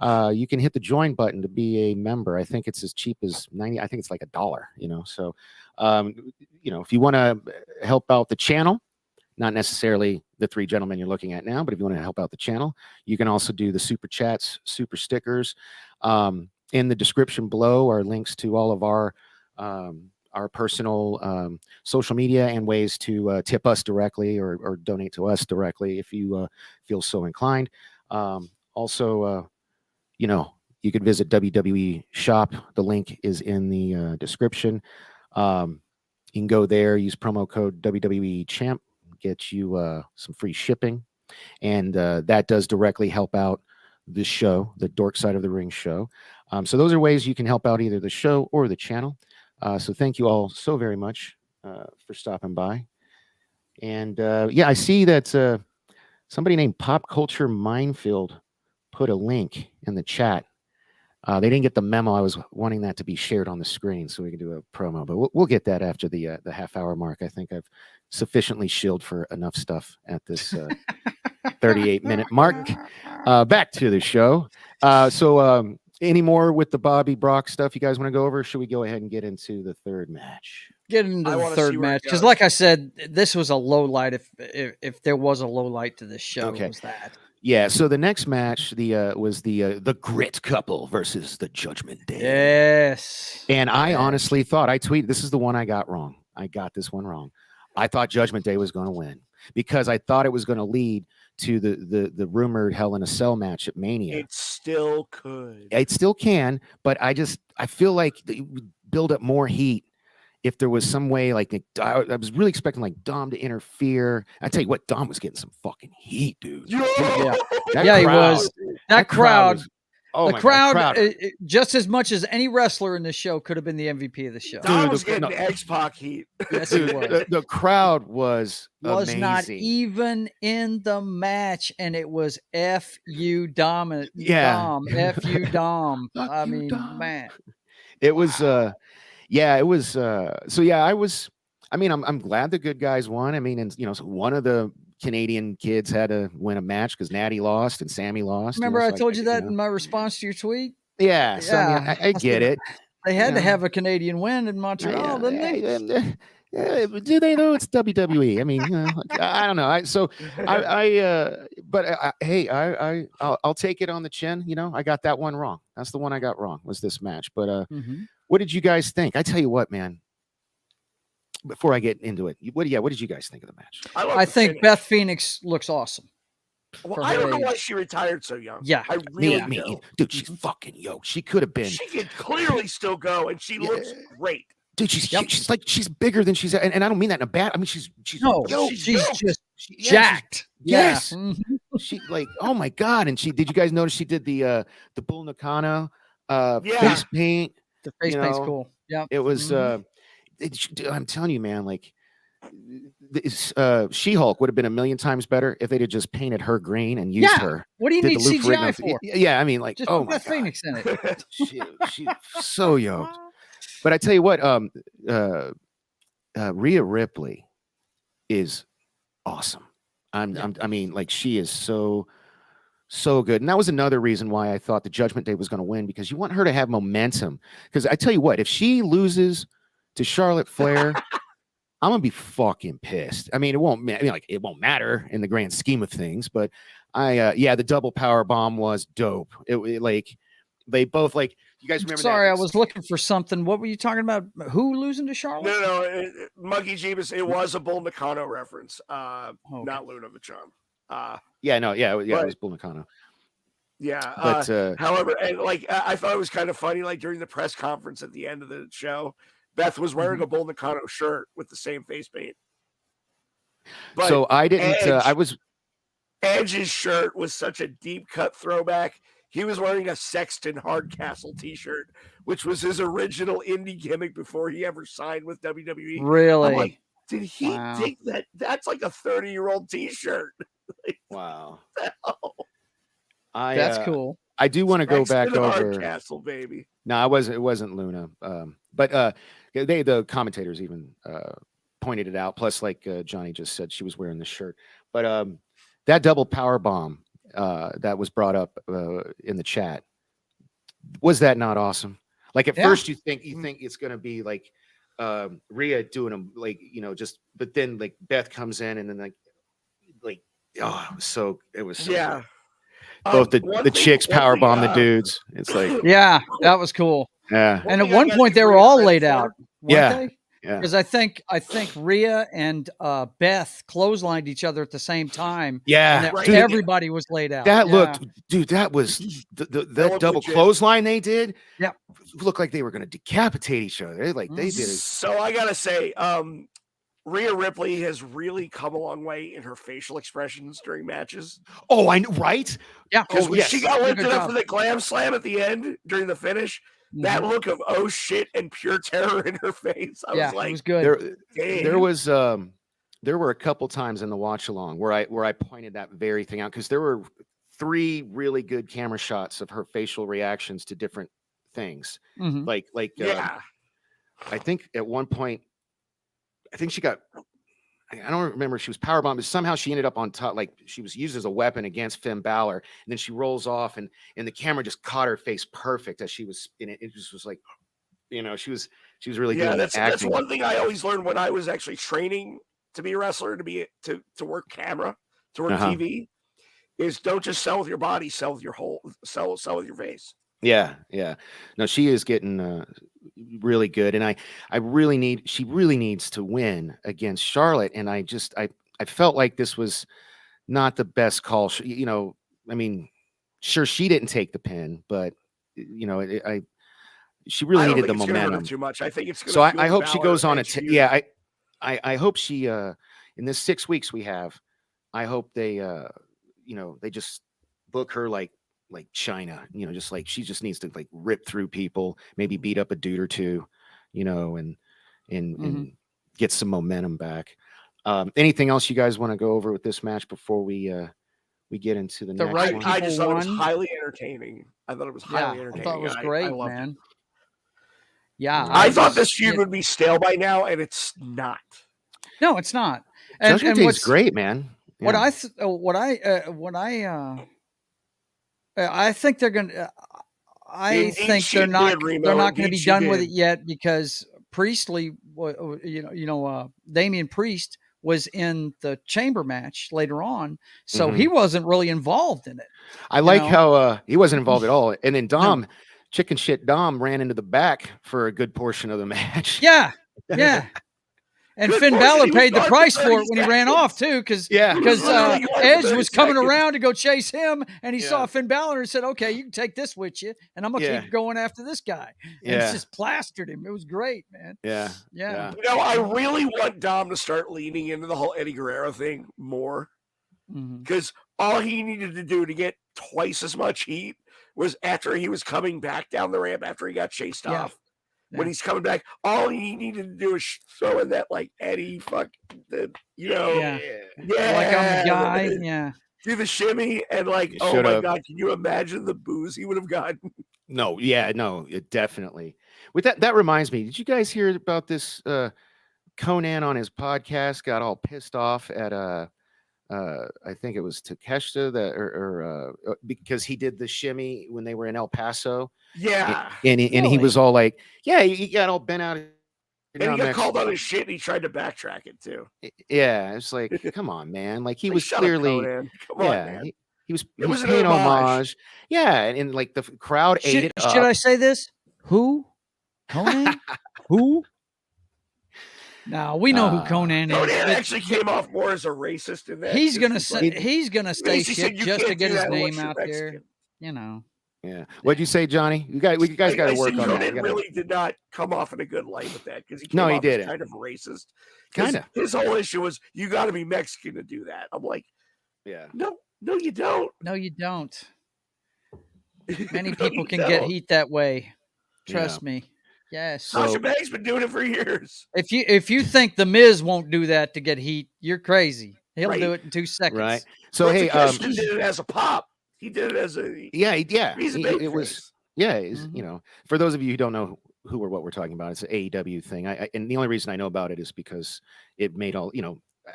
you can hit the join button to be a member. I think it's as cheap as $90. I think it's like $1, So, if you want to help out the channel, not necessarily the 3 gentlemen you're looking at now, but if you want to help out the channel, you can also do the super chats, super stickers. In the description below are links to all of our personal social media and ways to tip us directly or donate to us directly if you feel so inclined. Also, you could visit WWE Shop. The link is in the description. You can go there, use promo code WWE Champ, get you some free shipping, and that does directly help out the show, the Dork Side of the Ring show. So those are ways you can help out either the show or the channel. So thank you all so very much for stopping by. And I see that somebody named Pop Culture Minefield put a link in the chat. They didn't get the memo. I was wanting that to be shared on the screen so we can do a promo, but we'll get that after the half-hour mark. I think I've sufficiently shilled for enough stuff at this 38-minute mark. Back to the show. So any more with the Bobby Brock stuff you guys want to go over? Or should we go ahead and get into the third match? Get into the third match because, like I said, this was a low light. If there was a low light to this show, it was that. Yeah, so the next match was the Grit couple versus the Judgment Day. Yes. And I honestly thought, I tweeted, this is the one I got wrong. I got this one wrong. I thought Judgment Day was going to win because I thought it was going to lead to the rumored Hell in a Cell match at Mania. It still could. It still can, but I feel like it would build up more heat if there was some way, like, I was really expecting like Dom to interfere. I tell you what, Dom was getting some fucking heat, dude. Yeah, he was. That crowd. Oh, the crowd, just as much as any wrestler in this show, could have been the MVP of the show. Dom was getting X-Pac heat. Yes, he was. The crowd was amazing. Not even in the match, and it was F you Dom. Yeah. Dom. F you Dom. I mean, Dom. Man. It was it was so yeah, I'm glad the good guys won. I mean, and so one of the Canadian kids had to win a match because Natty lost and Sammy lost. Remember, I told you that in my response to your tweet? Yeah. So I get it. They had to have a Canadian win in Montreal, didn't they? Yeah, do they though? It's WWE. I mean, I don't know. Hey, I'll take it on the chin. I got that one wrong. That's the one I got wrong. Was this match? But what did you guys think? I tell you what, man. Before I get into it, what did you guys think of the match? I think Beth Phoenix looks awesome. Well, I don't know why she retired so young. Yeah, I really do. Dude, she's fucking yoked. She could have been. She can clearly still go, and she looks great. Dude, she's bigger than she's, and I don't mean that in a bad. I mean she's she's yoked. Just jacked. Yes, she oh my god! And did you guys notice she did the Bull Nakano face paint? The face paint's cool. Yeah, it was. I'm telling you, man, like. She-Hulk would have been a million times better if they'd have just painted her green and used her. What do you need CGI for? Yeah, I mean, like, just put Beth Phoenix in it. She's so yoked. But I tell you what, Rhea Ripley is awesome. I mean, like, she is so good. And that was another reason why I thought the Judgment Day was going to win, because you want her to have momentum. Because I tell you what, if she loses to Charlotte Flair, I'm gonna be fucking pissed. I mean, it won't matter in the grand scheme of things, but the double power bomb was dope. It like they both like. You guys remember? Sorry, I was looking for something. What were you talking about? Who losing to Charlotte? No, Monkey Jeebus. It was a Bull Nakano reference, not Luna Vachon. It was Bull Nakano. Yeah, but however, and like I thought it was kind of funny, like during the press conference at the end of the show. Beth was wearing a Bull Nakano shirt with the same face paint. But so I didn't. Edge's shirt was such a deep cut throwback. He was wearing a Sexton Hardcastle T-shirt, which was his original indie gimmick before he ever signed with WWE. Really? I'm like, did he take that? That's like a 30-year-old T-shirt. Like, wow. That's cool. I do want to go back over Hardcastle, baby. No, it wasn't Luna. But the commentators even pointed it out. Plus, like Johnny just said, she was wearing the shirt. But that double power bomb that was brought up in the chat, was that not awesome? Like at first you think it's gonna be like Rhea doing them, like, but then like Beth comes in and then like it was so yeah. Both the chicks power bomb the dudes. It's like that was cool. Yeah, and at one point they were all laid out. Yeah, because I think Rhea and Beth clotheslined each other at the same time. Yeah, and everybody was laid out. That looked, dude. That was that double clothesline they did. Yeah, looked like they were going to decapitate each other. They did it. So I gotta say, Rhea Ripley has really come a long way in her facial expressions during matches. Oh, I know, right? Yeah, because when she got lifted up for the glam slam at the end during the finish, that look of oh shit and pure terror in her face, I was like, it was good. There were a couple times in the watch along where I pointed that very thing out, because there were 3 really good camera shots of her facial reactions to different things. Like I think at one point, I think she got, I don't remember if she was powerbombed, but somehow she ended up on top, like she was used as a weapon against Finn Balor, and then she rolls off and the camera just caught her face perfect as she was in it. It just was like, she was really good. That's one thing I always learned when I was actually training to be a wrestler, to work camera, to work TV, is don't just sell with your body, sell with your sell with your face. Yeah. No, she is getting really good, and she really needs to win against Charlotte. And I felt like this was not the best call. I mean, sure, she didn't take the pin, but she really needed the momentum too much. I think it's so. I hope she goes on I hope she in this 6 weeks we have. I hope they they just book her like China, just like she just needs to like rip through people, maybe beat up a dude or two, and get some momentum back. Anything else you guys want to go over with this match before we get into the next one? I just thought it was highly entertaining. I thought it was highly entertaining. I thought it was great, man. It. Yeah, I thought this feud would be stale by now, and it's not. No, it's not. And what's great, man. Yeah. I think they're going to. I think they're not going to be done with it yet, because Priestley, Damian Priest was in the chamber match later on, so he wasn't really involved in it. I like how he wasn't involved at all. And then Dom, chicken shit Dom, ran into the back for a good portion of the match. Yeah. And Finn Balor paid the price for it when he ran off too, because Edge was coming around to go chase him, and he saw Finn Balor and said, "Okay, you can take this with you, and I'm gonna keep going after this guy." And it's just plastered him. It was great, man. Yeah. I really want Dom to start leaning into the whole Eddie Guerrero thing more, because all he needed to do to get twice as much heat was after he was coming back down the ramp after he got chased off. When he's coming back, all he needed to do is throw in that Eddie like I'm the guy, do the shimmy and oh my god, can you imagine the booze he would have gotten? No, definitely. With that reminds me, did you guys hear about this? Conan on his podcast got all pissed off at I think it was Takeshita because he did the shimmy when they were in El Paso. Yeah. And he was all like, he got all bent out. And he got called on his shit and he tried to backtrack it too. Yeah. It's like, come on, man. Like he was clearly, come on, man. He was paying homage. Yeah. And like the crowd ate it up. Should I say this? Who? Conan? Who? Now we know who Conan is. Conan actually came off more as a racist in that. He's gonna say shit just to get his name out there. Yeah. What'd you say, Johnny? You guys got to work on that. Conan really did not come off in a good light with that because he didn't. Kind of racist. Kind of. His whole issue was you got to be Mexican to do that. I'm like, no, you don't. No, you don't. Many people can get heat that way. Trust me. Yes. Sasha Banks been doing it for years. If you think the Miz won't do that to get heat, you're crazy. He'll do it in 2 seconds. Right. So he did it as a pop. He did it as a It was for those of you who don't know who or what we're talking about, it's an AEW thing. And the only reason I know about it is because it made all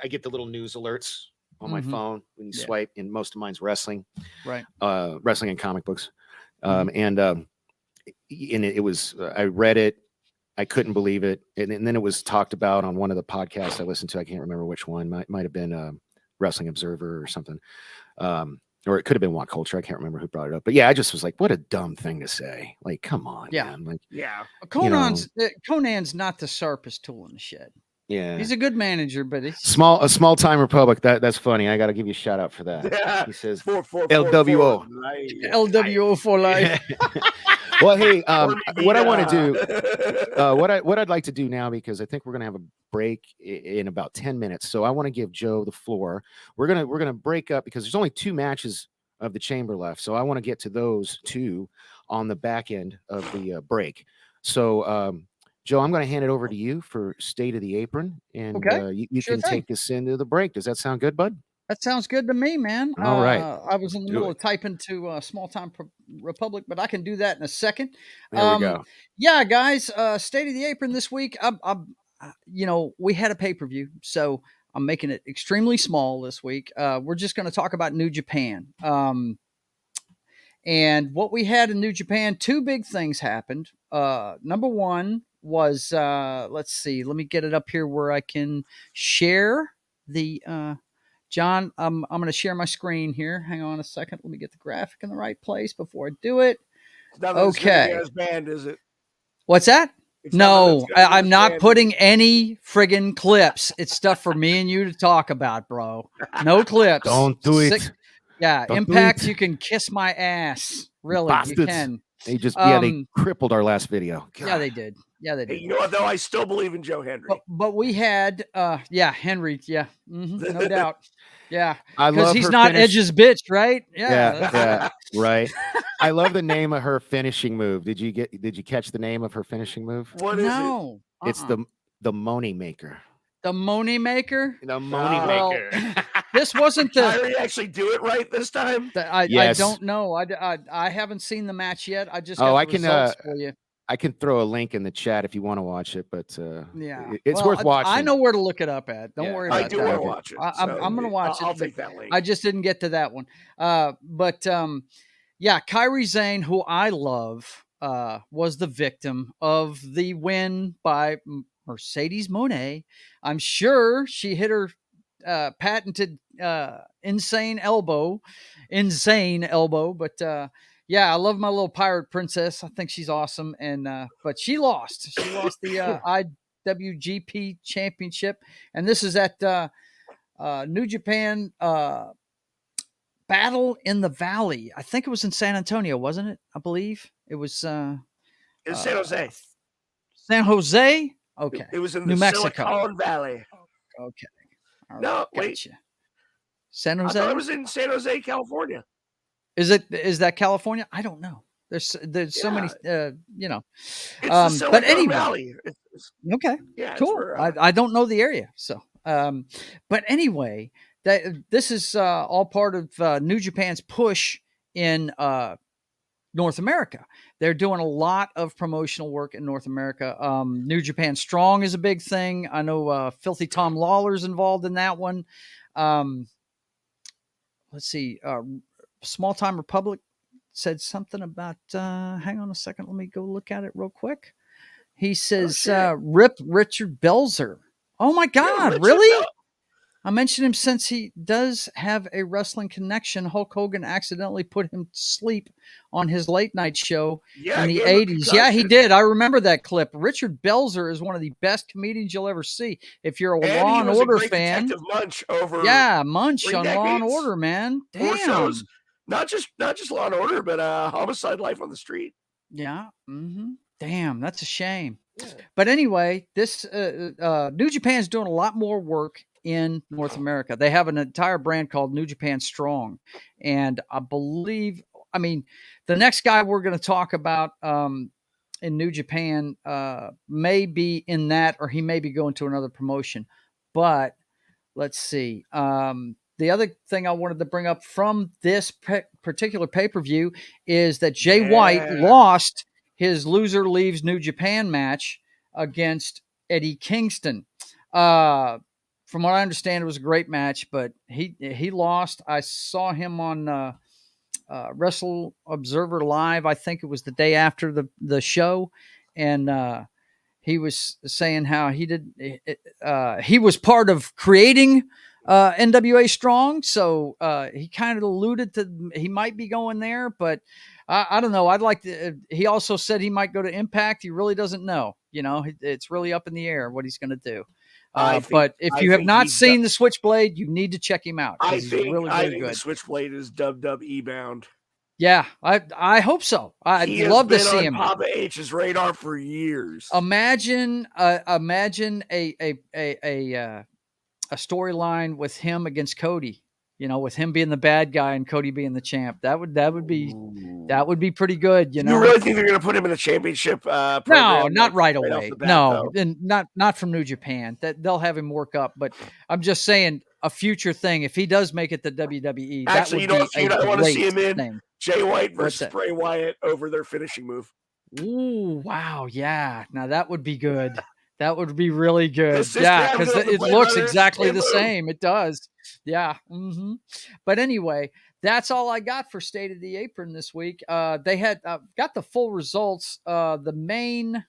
I get the little news alerts on my phone when you swipe, and most of mine's wrestling, right? Wrestling and comic books, and it was I read it, I couldn't believe it, and then it was talked about on one of the podcasts I listened to. I can't remember which one. Might have been Wrestling Observer or something, or it could have been Pop Culture. I can't remember who brought it up, but I just was like, what a dumb thing to say. Like, come on, man. Like, Conan's not the sharpest tool in the shed. Yeah, he's a good manager, but it's a small time Republic. That's funny. I got to give you a shout out for that. Yeah. He says LWO. LWO for life. Well, hey, what I want to do, what I'd like to do now, because I think we're gonna have a break in about 10 minutes. So I want to give Joe the floor. We're gonna break up because there's only 2 matches of the chamber left. So I want to get to those 2 on the back end of the break. So Joe, I'm going to hand it over to you for State of the Apron, and you can take this into the break. Does that sound good, bud? That sounds good to me, man. All right. I was in the middle of typing to Small Time Republic, but I can do that in a second. There we go. Yeah, guys, State of the Apron this week. We had a pay-per-view, so I'm making it extremely small this week. We're just going to talk about New Japan. And what we had in New Japan, 2 big things happened. Number one was, let's see, let me get it up here where I can share the, John, I'm going to share my screen here. Hang on a second. Let me get the graphic in the right place before I do it. Okay. As banned, is it? What's that? No, I'm not putting any friggin' clips. It's stuff for me and you to talk about, bro. No clips. Don't do it. Yeah, don't Impact, you can kiss my ass. Really, bastards. You can. They just, they crippled our last video. God. Yeah, they did. Hey, you know what, though? I still believe in Joe Henry. But we had, Henry. Yeah, no doubt. Yeah, because he's not Edge's bitch, right? Yeah, right. I love the name of her finishing move. Did you catch the name of her finishing move? What is it? It's the Money Maker. The Money Maker. The Money Maker. This wasn't the. Did I actually do it right this time? I don't know. I haven't seen the match yet. I just got the results for you. I can throw a link in the chat if you want to watch it, but it's worth watching. I know where to look it up at. Don't worry about that. I do want to watch it. I'm going to watch it. I'll take that link. I just didn't get to that one. But Kairi Sane, who I love, was the victim of the win by Mercedes Moné. I'm sure she hit her patented insane elbow. But yeah, I love my little pirate princess. I think she's awesome. And but she lost. She lost the IWGP Championship, and this is at New Japan Battle in the Valley. I think it was in San Antonio, wasn't it? I believe it was. San Jose. San Jose. Okay. It was in New the Mexico. Silicon Valley. Okay. All right. No, wait. Gotcha. San Jose. I thought it was in San Jose, California. Is that California? I don't know. There's so many. You know. It's the Silicon but anyway. Valley. Okay. Yeah. Cool. I don't know the area, so. But anyway, this is all part of New Japan's push in North America. They're doing a lot of promotional work in North America. New Japan Strong is a big thing. I know Filthy Tom Lawler's involved in that one. Let's see. Small Time Republic said something about, hang on a second. Let me go look at it real quick. He says, Rip Richard Belzer. Oh my God, really? I mentioned him since he does have a wrestling connection. Hulk Hogan accidentally put him to sleep on his late night show in the 80s. Yeah, he did. I remember that clip. Richard Belzer is one of the best comedians you'll ever see. If you're a Law and Order fan. Munch on Law and Order, man. Damn. Shows. Not just Law and Order, but Homicide: Life on the Street. Yeah. Mm-hmm. Damn, that's a shame. Yeah. But anyway, this New Japan is doing a lot more work in North America. They have an entire brand called New Japan Strong. And I believe, the next guy we're going to talk about in New Japan may be in that, or he may be going to another promotion. But let's see. The other thing I wanted to bring up from this particular pay-per-view is that Jay White lost his loser leaves New Japan match against Eddie Kingston. From what I understand, it was a great match, but he lost. I saw him on Wrestle Observer Live. I think it was the day after the show, and he was saying how he was part of creating NWA Strong, so he kind of alluded to he might be going there, but I don't know. I'd like to. He also said he might go to Impact. He really doesn't know. You know, it's really up in the air what he's going to do. But if you have not seen the Switchblade, you need to check him out. I think good. The Switchblade is WWE bound. Yeah, I hope so. I'd love to see him. Papa H's radar for years. Imagine a storyline with him against Cody. You know, with him being the bad guy and Cody being the champ. That would be pretty good. You know, you really think they're going to put him in a championship? No, not right away. No, and not from New Japan. That they'll have him work up. But I'm just saying, a future thing. If he does make it to WWE, actually, that would you don't want to see him in thing. Jay White versus Bray Wyatt over their finishing move. Ooh, wow, yeah. Now that would be good. That would be really good. Yeah, because it looks exactly the same. It does. Yeah. Mm-hmm. But anyway, that's all I got for State of the Apron this week. They had got the full results. The main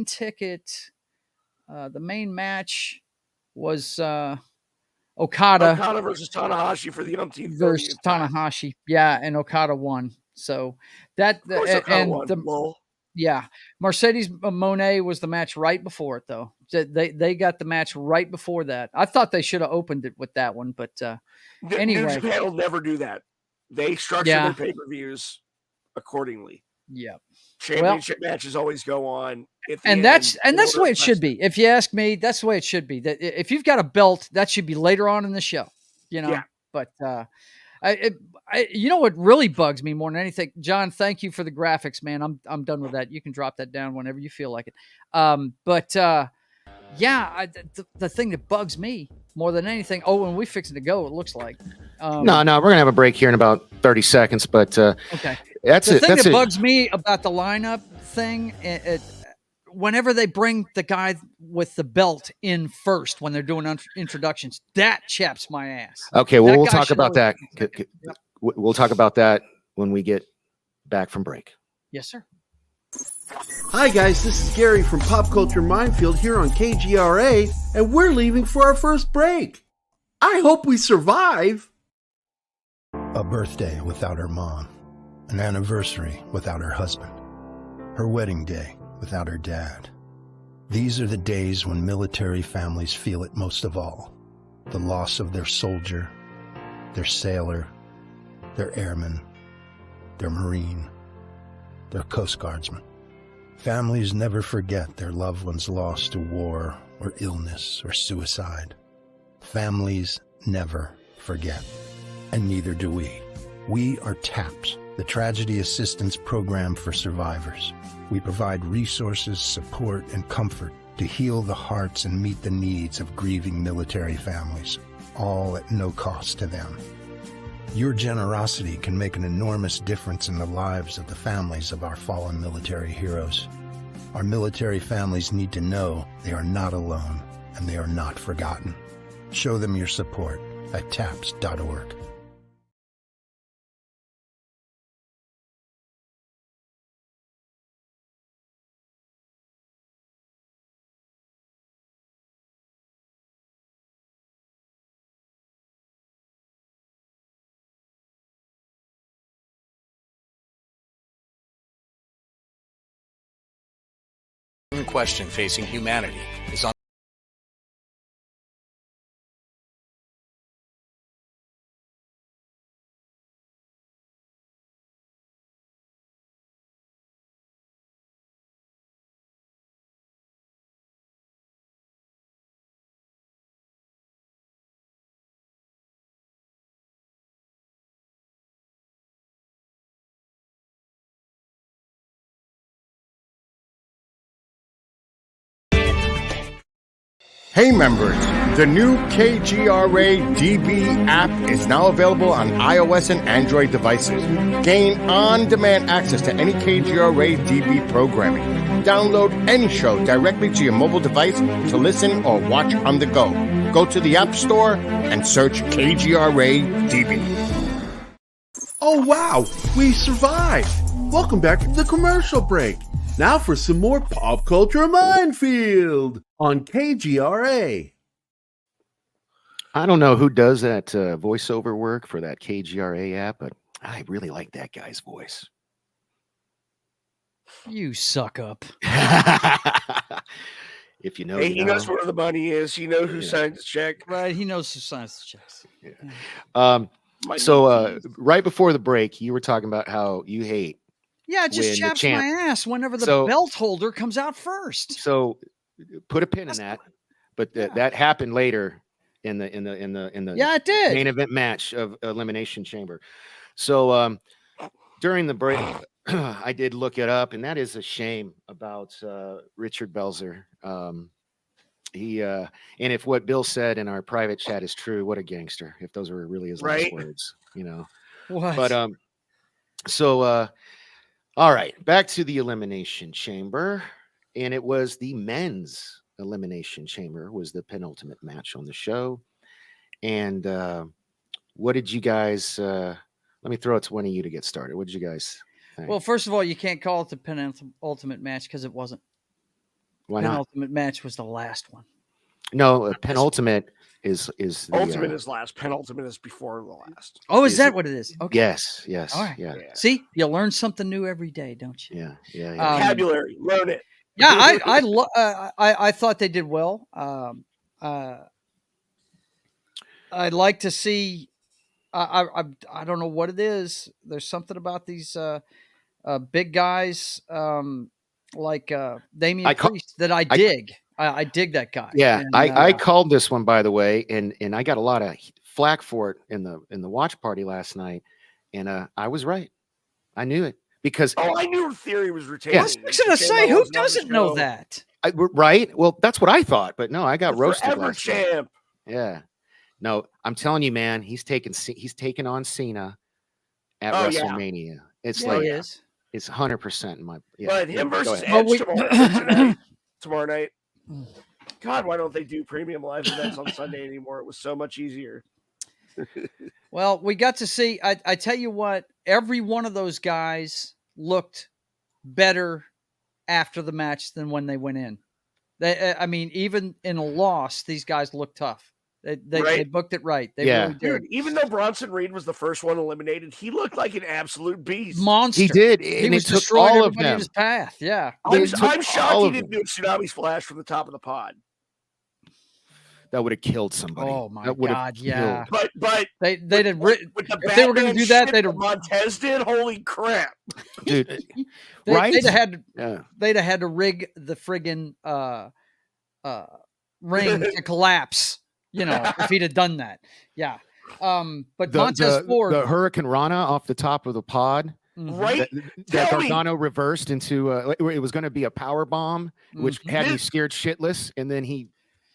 ticket, the main match was Okada versus Tanahashi for the umpteenth versus Tanahashi. Yeah, and Okada won. So that yeah, Mercedes Moné was the match right before it, though. They got the match right before that. I thought they should have opened it with that one, but anyway. New Japan will never do that. They structure their pay-per-views accordingly. Yeah. Championship matches always go on. And that's the way it should be. If you ask me, that's the way it should be. That if you've got a belt, that should be later on in the show. You know? Yeah. But you know what really bugs me more than anything, John? Thank you for the graphics, man. I'm done with that. You can drop that down whenever you feel like it. The thing that bugs me more than anything. Oh, and we fixing to go. It looks like. No, we're gonna have a break here in about 30 seconds. But okay, that's the it. thing that bugs me about the lineup thing. Whenever they bring the guy with the belt in first when they're doing introductions, that chaps my ass. Okay, well, we'll talk about that. We'll talk about that when we get back from break. Yes, sir. Hi, guys. This is Gary from Pop Culture Minefield here on KGRA, and we're leaving for our first break. I hope we survive. A birthday without her mom. An anniversary without her husband. Her wedding day without her dad. These are the days when military families feel it most of all. The loss of their soldier, their sailor, their airman, their Marine, their Coast Guardsman. Families never forget their loved ones lost to war or illness or suicide. Families never forget, and neither do we. We are TAPS, the Tragedy Assistance Program for Survivors. We provide resources, support, and comfort to heal the hearts and meet the needs of grieving military families, all at no cost to them. Your generosity can make an enormous difference in the lives of the families of our fallen military heroes. Our military families need to know they are not alone and they are not forgotten. Show them your support at taps.org. Question facing humanity is on. Hey members, the new KGRA DB app is now available on iOS and Android devices. Gain on-demand access to any KGRA DB programming. Download any show directly to your mobile device to listen or watch on the go. Go to the App Store and search KGRA DB. Oh, wow. We survived. Welcome back from the commercial break. Now for some more Pop Culture Minefield on KGRA. I don't know who does that voiceover work for that KGRA app, but I really like that guy's voice. You suck up. If you know, hey, you he know. knows where the money is. You know who signs the check. Right, he knows who signs the checks. Yeah. So right before the break, you were talking about how you hate. Yeah, it just chaps my ass whenever the belt holder comes out first. So put a pin in that. But that happened later in the it did. main event match of Elimination Chamber. So during the break, I did look it up, and that is a shame about Richard Belzer. He and if what Bill said in our private chat is true, what a gangster! If those were really his last words, you know. What? But so. All right, back to the Elimination Chamber, and it was the men's Elimination Chamber was the penultimate match on the show. And what did you guys? Let me throw it to one of you to get started. What did you guys think? Well, first of all, you can't call it the penultimate match because it wasn't. Why not? Penultimate match was the last one. No, penultimate is the ultimate is last. Penultimate is before the last. Oh, is that what it is? Okay. Yes. All right. Yeah. See, you learn something new every day, don't you? Yeah. Vocabulary, learn it. Yeah, I thought they did well. I'd like to see. I don't know what it is. There's something about these big guys like Damian Priest that I dig. I dig that guy. Yeah, and, I called this one, by the way, and I got a lot of flack for it in the watch party last night, and I was right. I knew it because I knew Theory was retaining. I was going to say, who doesn't know that? Right? Well, that's what I thought, but no, I got roasted. Forever champ. Yeah, no, I'm telling you, man, he's taking on Cena at WrestleMania. It's like it's 100% in my. Yeah, but him versus Edge tomorrow night. God, why don't they do premium live events on Sunday anymore? It was so much easier. Well, we got to see. I tell you what, every one of those guys looked better after the match than when they went in. I mean, even in a loss, these guys look tough. They booked it right. They really did. Dude, even though Bronson Reed was the first one eliminated, he looked like an absolute beast. Monster. He did. He And was it took destroying all of everybody in them. his path. Yeah. I'm shocked he didn't do a Tsunami Splash from the top of the pod. That would have killed somebody. Oh my that God! Yeah. But they'd have with the if they were going to do that, they'd have Montez did. Holy crap, dude! Right? They'd have had to rig the friggin' ring to collapse. You know, if he'd have done that. Yeah. But Montez Ford, the Hurricane Rana off the top of the pod. Right? That Gargano reversed into it was going to be a power bomb, which had me scared shitless, and then he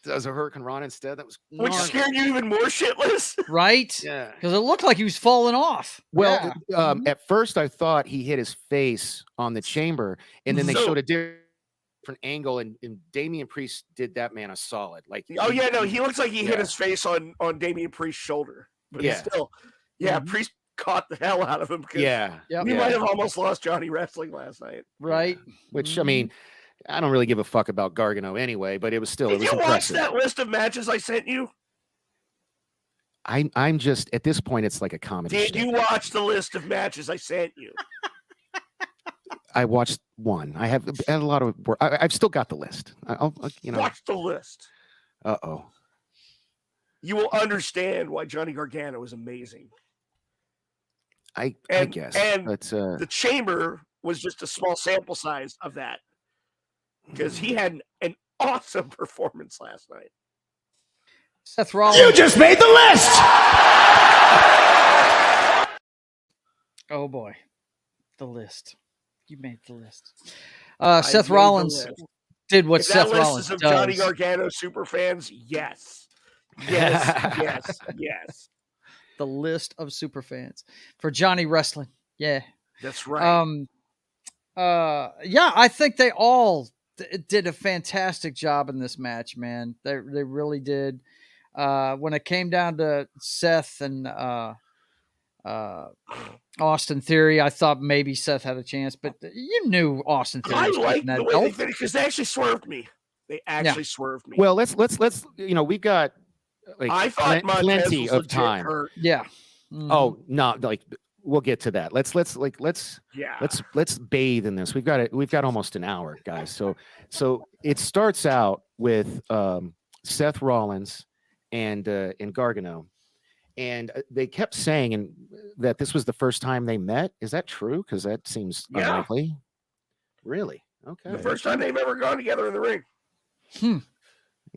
does a Hurricane Rana instead. That was which scared you even more shitless, right? Yeah, because it looked like he was falling off. Well, at first I thought he hit his face on the chamber, and then they showed a different angle, and Damian Priest did that man a solid. Like, he looks like he hit his face on Damian Priest's shoulder, but still, Priest caught the hell out of him. He might have almost lost Johnny Wrestling last night, right? Which I mean. I don't really give a fuck about Gargano anyway, but it was still. Did it was you impressive. Watch that list of matches I sent you? I'm just at this point, it's like a comedy. Did you watch the list of matches I sent you? I watched one. I have a lot of work. I've still got the list. I'll watch the list. Uh-oh. You will understand why Johnny Gargano is amazing. I guess. And the chamber was just a small sample size of that. Because he had an awesome performance last night. Seth Rollins. You just made the list! Oh, boy. The list. You made the list. Seth Rollins did what Seth Rollins does. Johnny Gargano super fans? Yes. Yes. The list of super fans for Johnny Wrestling. Yeah. That's right. I think they all did a fantastic job in this match, man. They really did. When it came down to Seth and Austin Theory, I thought maybe Seth had a chance, but you knew Austin Theory. I like the way they finished because they actually swerved me. Swerved me. Well, let's we've got I thought plenty of time. Hurt. Yeah. Mm-hmm. Oh no, we'll get to that. Let's bathe in this. We've got almost an hour, guys. So it starts out with Seth Rollins and Gargano, and they kept saying that this was the first time they met. Is that true? Because that seems unlikely. Really? Okay. The first time they've ever gone together in the ring.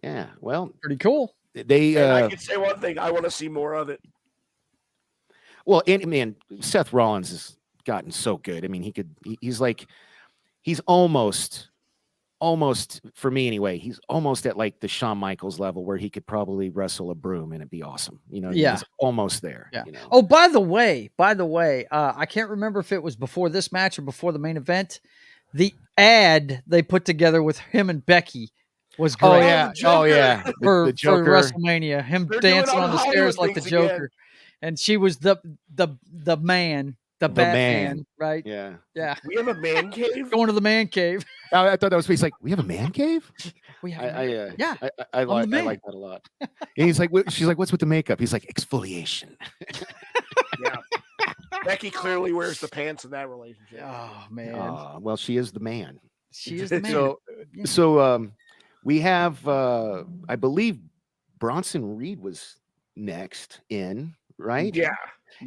Yeah. Well, pretty cool. I can say one thing. I want to see more of it. Well, man, Seth Rollins has gotten so good. I mean, he's almost for me anyway. He's almost at like the Shawn Michaels level where he could probably wrestle a broom and it'd be awesome. He's almost there. Yeah. Oh, by the way, I can't remember if it was before this match or before the main event. The ad they put together with him and Becky was great. Oh yeah. For Joker. WrestleMania, him dancing on the stairs like the Joker. Again. And she was the man, the Batman, right? Yeah. We have a man cave. Going to the man cave. I thought that was. He's like, we have a man cave. We have. I like that a lot. And he's like, she's like, what's with the makeup? He's like, exfoliation. Yeah. Becky clearly wears the pants in that relationship. Oh man. Well, she is the man. She is the man. So we have, I believe, Bronson Reed was next in. Right? Yeah.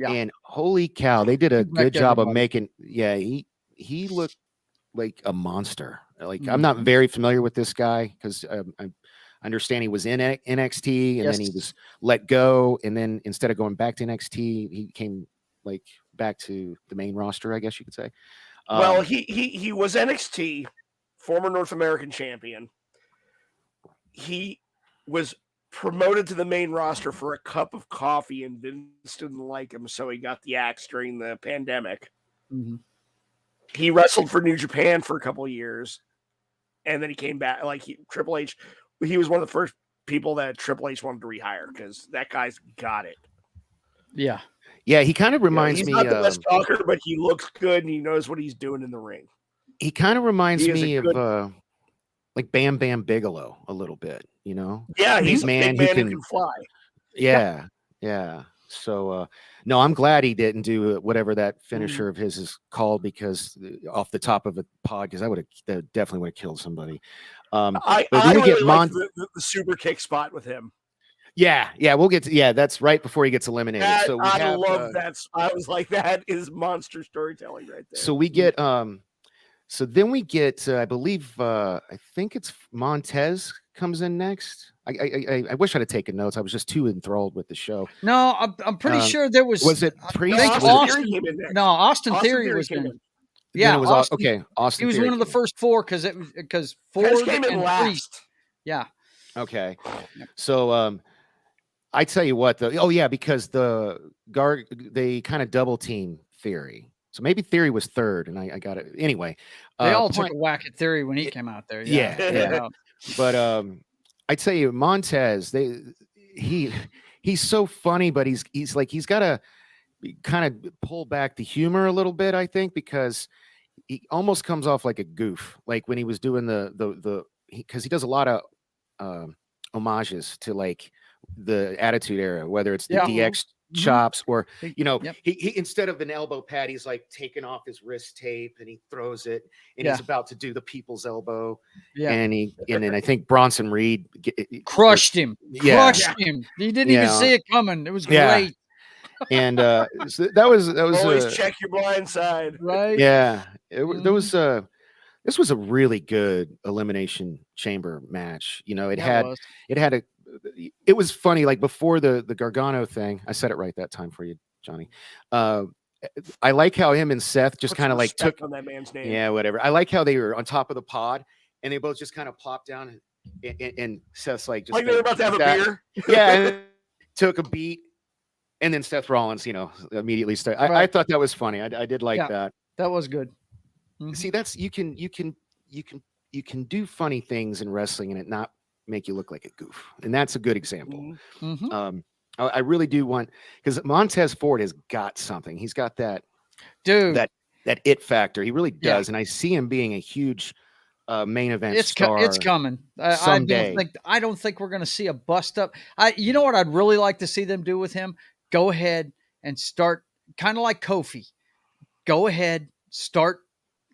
And holy cow, they did a good job of making. Yeah, he looked like a monster. Like I'm not very familiar with this guy because I understand he was in NXT and then he was let go, and then instead of going back to NXT, he came like back to the main roster, I guess you could say. Well, he was NXT, former North American champion. He was promoted to the main roster for a cup of coffee, and Vince didn't like him, so he got the axe during the pandemic. Mm-hmm. He wrestled for New Japan for a couple of years, and then he came back. Triple H, he was one of the first people that Triple H wanted to rehire because that guy's got it. Yeah. Yeah, he kind of reminds me. He's not the best talker, but he looks good and he knows what he's doing in the ring. He kind of reminds me of like Bam Bam Bigelow a little bit, you know? Yeah, Big he's a man big man who can fly. Yeah, yeah. So no, I'm glad he didn't do whatever that finisher of his is called, because off the top of a pod, because that definitely would have killed somebody. I but then we really get like the super kick spot with him. Yeah, we'll get to that's right before he gets eliminated. So we I love that. I was like, that is monster storytelling right there. So we get so then we get I believe I think it's Montez comes in next. I wish I'd have taken notes. I was just too enthralled with the show. No, I'm pretty sure there was it Priest? Austin Theory came in next. No, Austin Theory was in. Yeah, it was Austin. He was one of the first four because Ford came in and last. Priest. Yeah. Okay. So I tell you what, though. Oh yeah, because they kind of double team Theory. So maybe Theory was third, and I got it anyway. They all took a whack at Theory when he came out there. Yeah. But I tell you, Montez, he's so funny, but he's got to kind of pull back the humor a little bit, I think, because he almost comes off like a goof, like when he was doing because he does a lot of homages to like the Attitude Era, whether it's the DX chops or he instead of an elbow pad, he's like taking off his wrist tape and he throws it, and he's about to do the people's elbow, and then I think Bronson Reed crushed him. He didn't even see it coming. It was great. And so that was always check your blind side, right? Yeah, this was a really good Elimination Chamber match. You know, it was funny, like before the Gargano thing. I said it right that time for you, Johnny. I like how him and Seth just kind of like took on that man's name. Yeah, whatever. I like how they were on top of the pod and they both just kind of plopped down and Seth's like just like they're about to have a beer. Yeah, and took a beat, and then Seth Rollins, immediately started. I thought that was funny. I did like that. That was good. Mm-hmm. See, that's you can do funny things in wrestling and it not make you look like a goof, and that's a good example. Mm-hmm. I really do want, because Montez Ford has got something. He's got that that it factor. He really does, and I see him being a huge main event star. It's coming someday. I don't think we're going to see a bust up. You know what I'd really like to see them do with him? Go ahead and start kind of like Kofi. Go ahead, start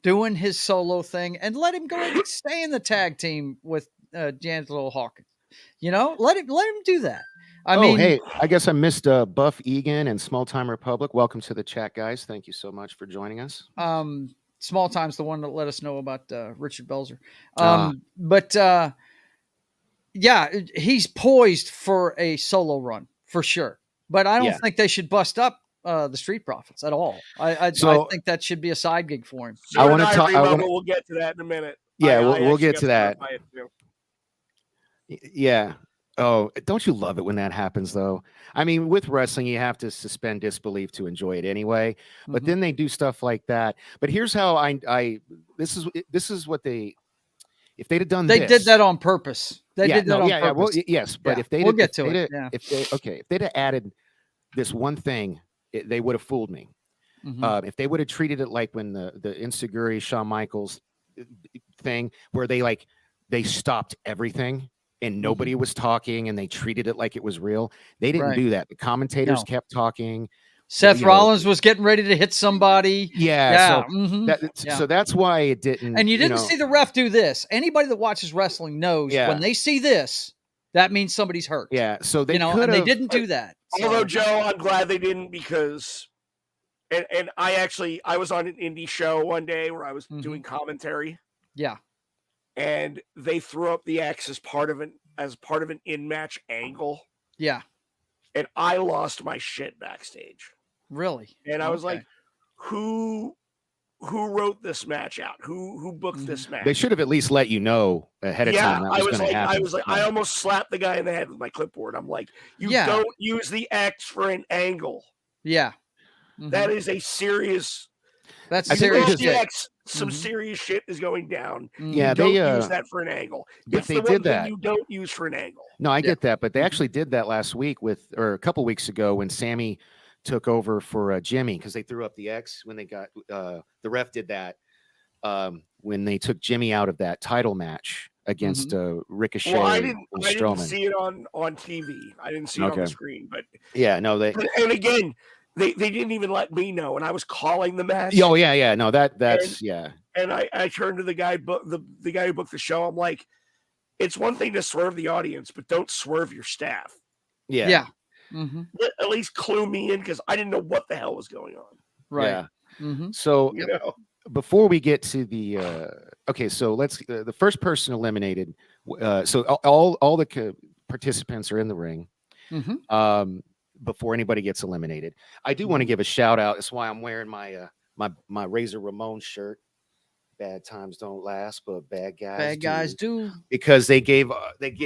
doing his solo thing, and let him go ahead and stay in the tag team with D'Angelo Hawkins. Let him do that. I mean, hey, I guess I missed Buff Egan and Small Time Republic. Welcome to the chat, guys. Thank you so much for joining us. Small Time's the one that let us know about Richard Belzer. But he's poised for a solo run for sure. But I don't think they should bust up the Street Profits at all. I think that should be a side gig for him. I want to talk. We'll get to that in a minute. Yeah, we'll get to that. Yeah. Oh, don't you love it when that happens, though? I mean, with wrestling, you have to suspend disbelief to enjoy it anyway. But then they do stuff like that. But here's how this is what if they'd have done they did that on purpose. They did that on purpose. Yeah, well, yes, but if they if they'd have added this one thing, they would have fooled me. If they would have treated it like when the Inseguri Shawn Michaels thing, where they stopped everything and nobody was talking and they treated it like it was real. They didn't do that. The commentators kept talking. Seth Rollins was getting ready to hit somebody. Yeah. So that's why it didn't. And you didn't see the ref do this. Anybody that watches wrestling knows when they see this, that means somebody's hurt. Yeah. So they and they didn't do that. Although, Joe, I'm glad they didn't, because and I was on an indie show one day where I was doing commentary. Yeah. And they threw up the X as part of an in-match angle. Yeah. And I lost my shit backstage. Really? And I was like, who wrote this match out? Who booked this match? They should have at least let you know ahead of time that was going to happen. I almost slapped the guy in the head with my clipboard. I'm like, don't use the X for an angle. Yeah. That is a serious. That's serious. Some serious shit is going down. Yeah, don't use that for an angle. But they did that. You don't use for an angle. No, I get that, but they actually did that last week or a couple weeks ago when Sami took over for Jimmy, because they threw up the X when they got the ref did that. when they took Jimmy out of that title match against Ricochet. Well, I and didn't see it on TV. I didn't see it on the screen, but yeah, no, and again, they didn't even let me know, and I was calling the match. Oh yeah, no, that's yeah. And I turned to the guy, the guy who booked the show. I'm like, it's one thing to swerve the audience, but don't swerve your staff. Yeah. At least clue me in, because I didn't know what the hell was going on. Right. Yeah. So before we get to the okay, so let's the first person eliminated. So all the participants are in the ring. Before anybody gets eliminated, I do want to give a shout out. That's why I'm wearing my my Razor Ramon shirt. Bad times don't last, but bad guys do. Because they gave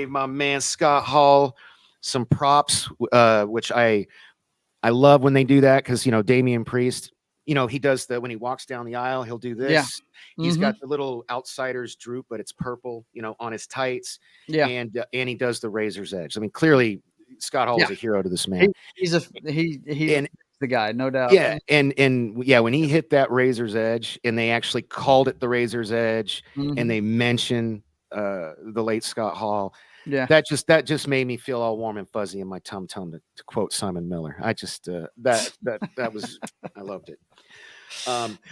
my man Scott Hall some props, which I love when they do that, because Damian Priest, he does when he walks down the aisle, he'll do this. Yeah. He's got the little outsider's droop, but it's purple, on his tights. Yeah, and he does the razor's edge. I mean, clearly Scott Hall is a hero to this man. He's the guy, no doubt. Yeah, and when he hit that razor's edge, and they actually called it the razor's edge, and they mentioned the late Scott Hall. Yeah, that just made me feel all warm and fuzzy in my tum to quote Simon Miller. I just that was I loved it.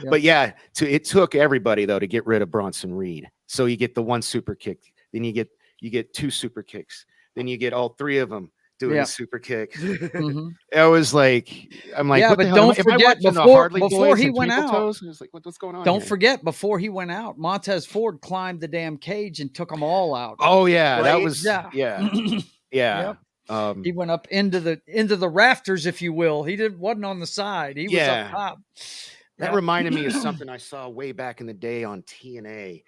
But yeah, it took everybody though to get rid of Bronson Reed. So you get the one super kick, then you get two super kicks, then you get all three of them doing a super kick. I was like, I'm like, yeah, but don't forget before he went out. Toes? I was like, what's going on? Don't forget, before he went out, Montez Ford climbed the damn cage and took them all out. Oh yeah, right? That was yeah. Yep. He went up into the rafters, if you will. He wasn't on the side. He was up top. That reminded me of something I saw way back in the day on TNA.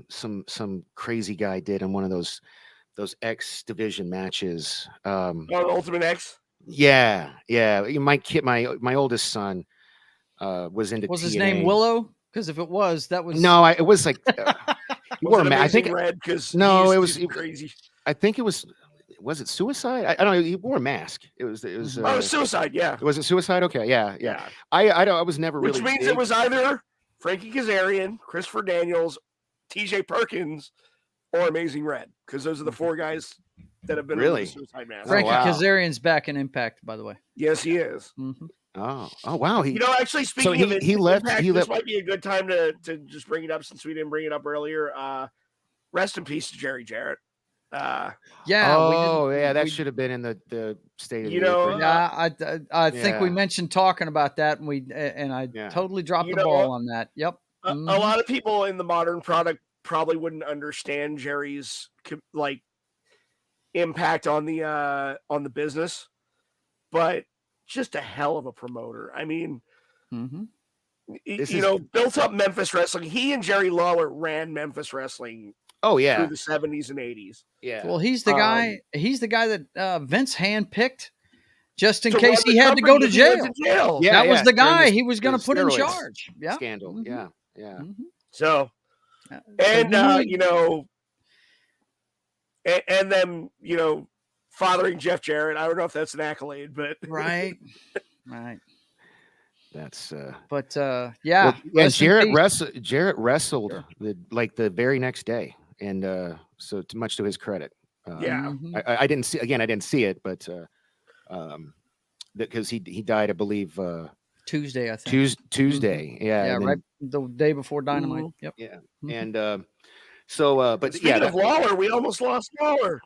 Some crazy guy did in one of those X division matches. Ultimate X. Yeah. My kid, my oldest son, was into. Was TNA. His name Willow? Because if it was, that was no. It was like he wore I think red because it was crazy. I think it was. Was it Suicide? I don't know. He wore a mask. It was Suicide. Yeah. Was it Suicide? Okay. Yeah. I was never really. Which means it was either Frankie Kazarian, Christopher Daniels, T.J. Perkins, or Amazing Red, because those are the four guys that have been really on the Suicide Mask. Frankie Kazarian's back in Impact, by the way. Yes, he is. Oh wow. Actually, speaking of it, he left. Impact, this might be a good time to just bring it up, since we didn't bring it up earlier. Rest in peace to Jerry Jarrett. That should have been in the state of the I think we mentioned talking about that, and I totally dropped the ball on that. Yep. A lot of people in the modern product probably wouldn't understand Jerry's impact on the business, but just a hell of a promoter. I mean, built up Memphis wrestling. He and Jerry Lawler ran Memphis wrestling. Oh yeah, through the 70s and 80s. Yeah. Well, he's the guy. He's the guy that Vince handpicked just in case he had to go to jail. Yeah, that was the guy he was going to put in charge. Yeah. Scandal. Yeah. So, and and then fathering Jeff Jarrett. I don't know if that's an accolade, but right. That's but and Jarrett wrestled the very next day, and so much to his credit. I didn't see it, but because he died, I believe Tuesday, I think. Tuesday, yeah, right the day before Dynamite. Yep. Yeah, and so but speaking of Lawler, we almost lost Lawler.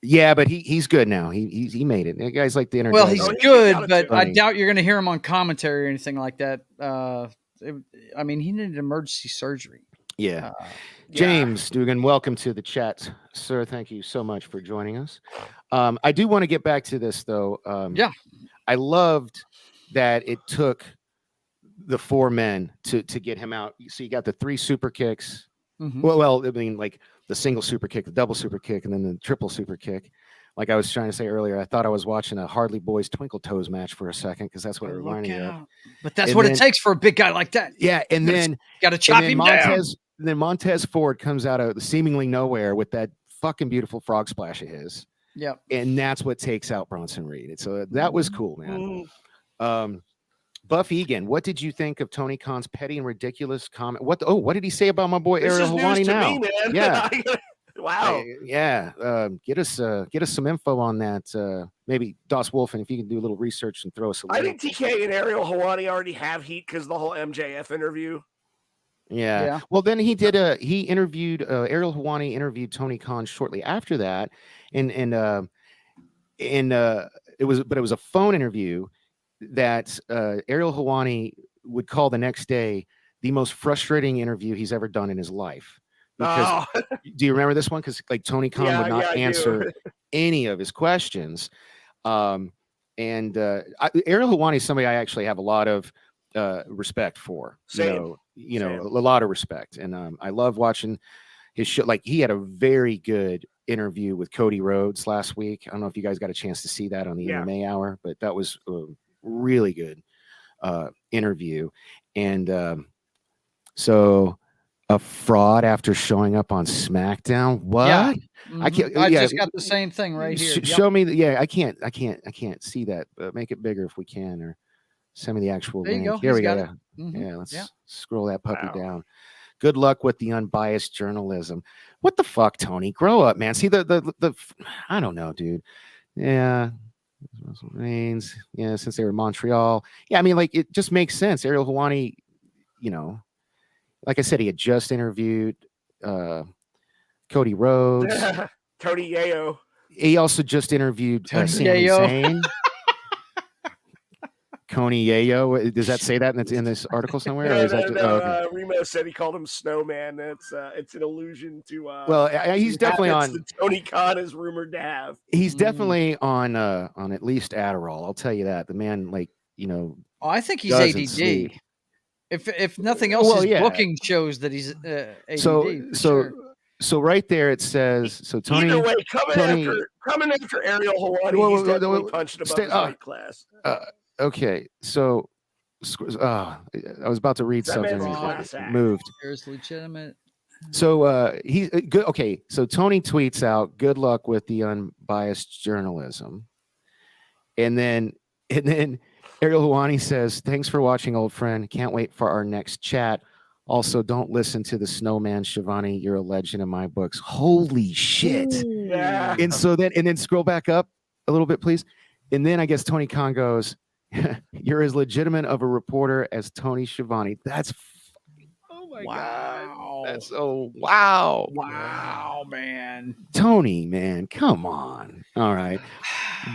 Yeah, but he's good now. He made it. The guy's like the internet. Well, he's good, but I doubt you're going to hear him on commentary or anything like that. I mean, he needed emergency surgery. Yeah. James Dugan, welcome to the chat, sir. Thank you so much for joining us. I do want to get back to this, though. I loved that it took the four men to get him out. So you got the three super kicks. Well, I mean, like the single super kick, the double super kick, and then the triple super kick. Like I was trying to say earlier, I thought I was watching a Harley Boys Twinkle Toes match for a second, because that's what it reminded me of. But that's what it takes for a big guy like that. Yeah, and then got to chop him down. Then Montez Ford comes out of seemingly nowhere with that fucking beautiful frog splash of his. Yep. And that's what takes out Bronson Reed. So that was cool, man. Buff Egan, what did you think of Tony Khan's petty and ridiculous comment? What did he say about my boy Ariel Helwani now? Me, man. Yeah. Wow. Get us some info on that. Maybe Das Wolf, and if you can do a little research and throw us a link. I think TK and Ariel Helwani already have heat because the whole MJF interview. Yeah. Well, then he interviewed Ariel Helwani interviewed Tony Khan shortly after that, and it was a phone interview that Ariel Helwani would call the next day the most frustrating interview he's ever done in his life. Because do you remember this one? Because like Tony Khan would not answer any of his questions. Ariel Helwani is somebody I actually have a lot of respect for. Same. A lot of respect, and I love watching his show. Like he had a very good interview with Cody Rhodes last week. I don't know if you guys got a chance to see that on the MMA Hour, but that was a really good interview. And so. A fraud after showing up on SmackDown. What? Yeah. Mm-hmm. I just got the same thing right here. Show me. I can't see that. Make it bigger if we can, or send me the actual there link. you go. Here we go. Mm-hmm. Yeah, let's scroll that puppy down. Good luck with the unbiased journalism. What the fuck, Tony? Grow up, man. See the I don't know, dude. Yeah. Reigns. Yeah, since they were in Montreal. Yeah, I mean, like it just makes sense. Ariel Helwani, like I said, he had just interviewed Cody Rhodes. Cody Yayo. He also just interviewed Sami Zayn. Coney Yayo. Does that say that in this article somewhere? Or is that okay. Remo said he called him Snowman. It's an allusion to. He's definitely on. Tony Khan is rumored to have. He's definitely on at least Adderall. I'll tell you that. The man, I think he's ADD. Sleep. If nothing else, his booking shows that he's ADD. So right there it says. So Tony. Either way, coming after Ariel Helwani, he's definitely punched above his weight class. Okay, so I was about to read something. Moved. There's legitimate. So he's good. Okay, so Tony tweets out, "Good luck with the unbiased journalism," and then Ariel Helwani says, "Thanks for watching, old friend. Can't wait for our next chat. Also, don't listen to the Snowman, Shivani. You're a legend in my books." Holy shit! Yeah. And so then scroll back up a little bit, please. And then I guess Tony Khan goes, "You're as legitimate of a reporter as Tony Schiavone." That's oh my god. That's so wow. Wow, man. Tony, man, come on. All right.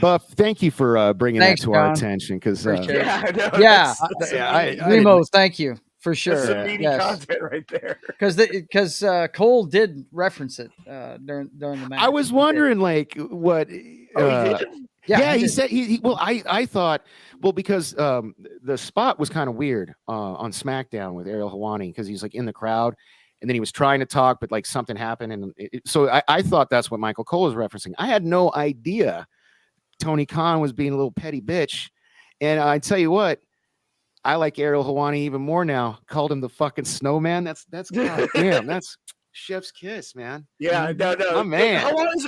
Buff, thank you for bringing that to our attention because Remo, thank you for sure. That's some meaty content right there. Because Cole did reference it during the match. I was wondering what he did? He said I thought because the spot was kind of weird on SmackDown with Ariel Helwani because he's in the crowd and then he was trying to talk but something happened and so I thought that's what Michael Cole was referencing. I had no idea Tony Khan was being a little petty bitch, and I tell you what, I like Ariel Helwani even more now. Called him the fucking Snowman. That's goddamn. That's chef's kiss, man. Yeah, no, my man.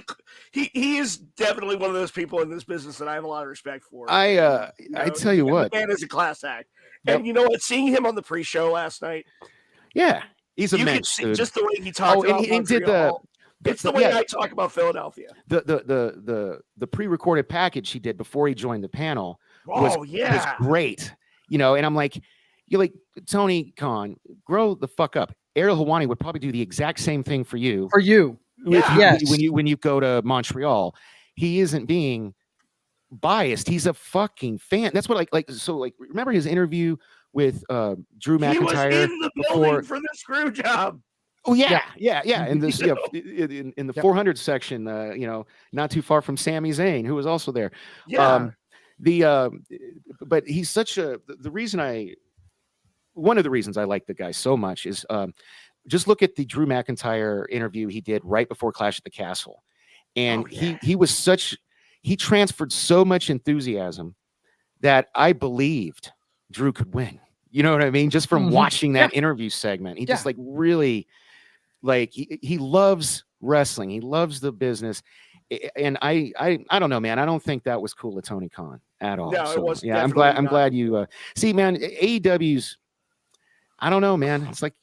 He is definitely one of those people in this business that I have a lot of respect for. I tell you what, the man is a class act, and you know what? Seeing him on the pre-show last night, he's a mensch, dude. Just the way he talked. And he did it's the way I talk about Philadelphia. The pre-recorded package he did before he joined the panel was great. And I'm like, you're like, Tony Khan, grow the fuck up. Ariel Helwani would probably do the exact same thing for you. When you go to Montreal, he isn't being biased. He's a fucking fan. That's what remember his interview with Drew McIntyre? He was in the building for the screw job. Oh yeah. In this in the 400 section, not too far from Sami Zayn, who was also there. Yeah. But he's such one of the reasons I like the guy so much is just look at the Drew McIntyre interview he did right before Clash at the Castle, and he transferred so much enthusiasm that I believed Drew could win. You know what I mean? Just from watching that interview segment, he just really. He loves wrestling. He loves the business. And I don't know, man. I don't think that was cool of Tony Khan. at all. No, so, it was. Yeah, I'm glad you see, man. AEW's. I don't know, man. It's like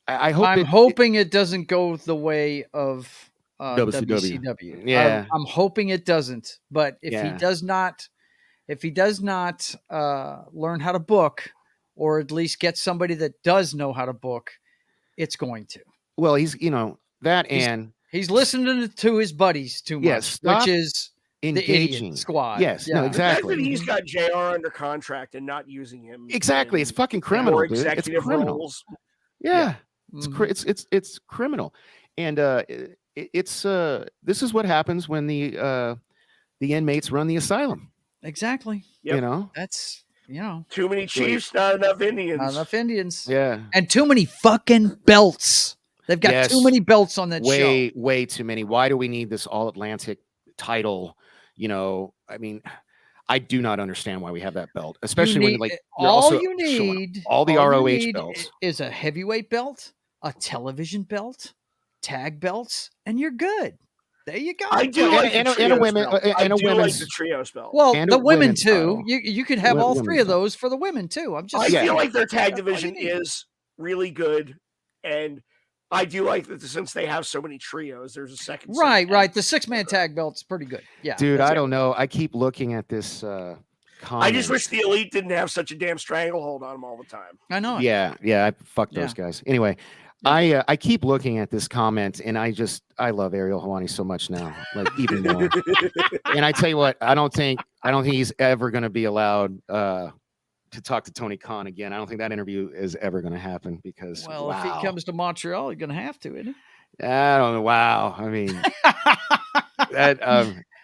I hope I'm hoping it doesn't go the way of WCW. WCW. Yeah, I'm hoping it doesn't. But if he Yeah. does not, learn how to book, or at least get somebody that does know how to book, it's going to. well, he's that He's- and He's listening to his buddies too much, stop which is the engaging idiot squad. Yes, Yeah. no, exactly. The fact that he's got JR under contract and not using him. Exactly, it's in fucking criminal, more dude. It's executive criminal. roles. Yeah, Mhm. it's criminal, and it's this is what happens when the inmates run the asylum. Exactly. Yep. You know, That's Too many chiefs, not enough Indians. not enough Indians. yeah, And too many fucking belts. They've got Yes. too many belts on that show. way too many. Why do we need this all Atlantic title? I mean, I do not understand why we have that belt, especially when like you're all also you showing need, all the all you ROH need belts. is a heavyweight belt, a television belt, tag belts, and you're good. There you go. I do And- like and the a trios women- belt. and I a do like women's- the trios belt. Well, and the a women women's too. title. You could have all Women's three of title. those for the women too. I'm just I saying. feel like their tag That's all you division need. is really good, and I do like that since they have so many trios. There's a second. set of Right. tag The 6-man tag belt's pretty good. Yeah, Dude, that's I it. don't know. I keep looking at this I comment. just wish the Elite didn't have such a damn stranglehold on them all the time. I know. it. Yeah, I fuck those guys. Anyway, I keep looking at this comment, and I love Ariel Helwani so much now, like even more. And I tell you what, I don't think he's ever going to be allowed to talk to Tony Khan again. I don't think that interview is ever going to happen because Well, wow. if he comes to Montreal, you're gonna have to, isn't he? I don't know. Wow. I mean, that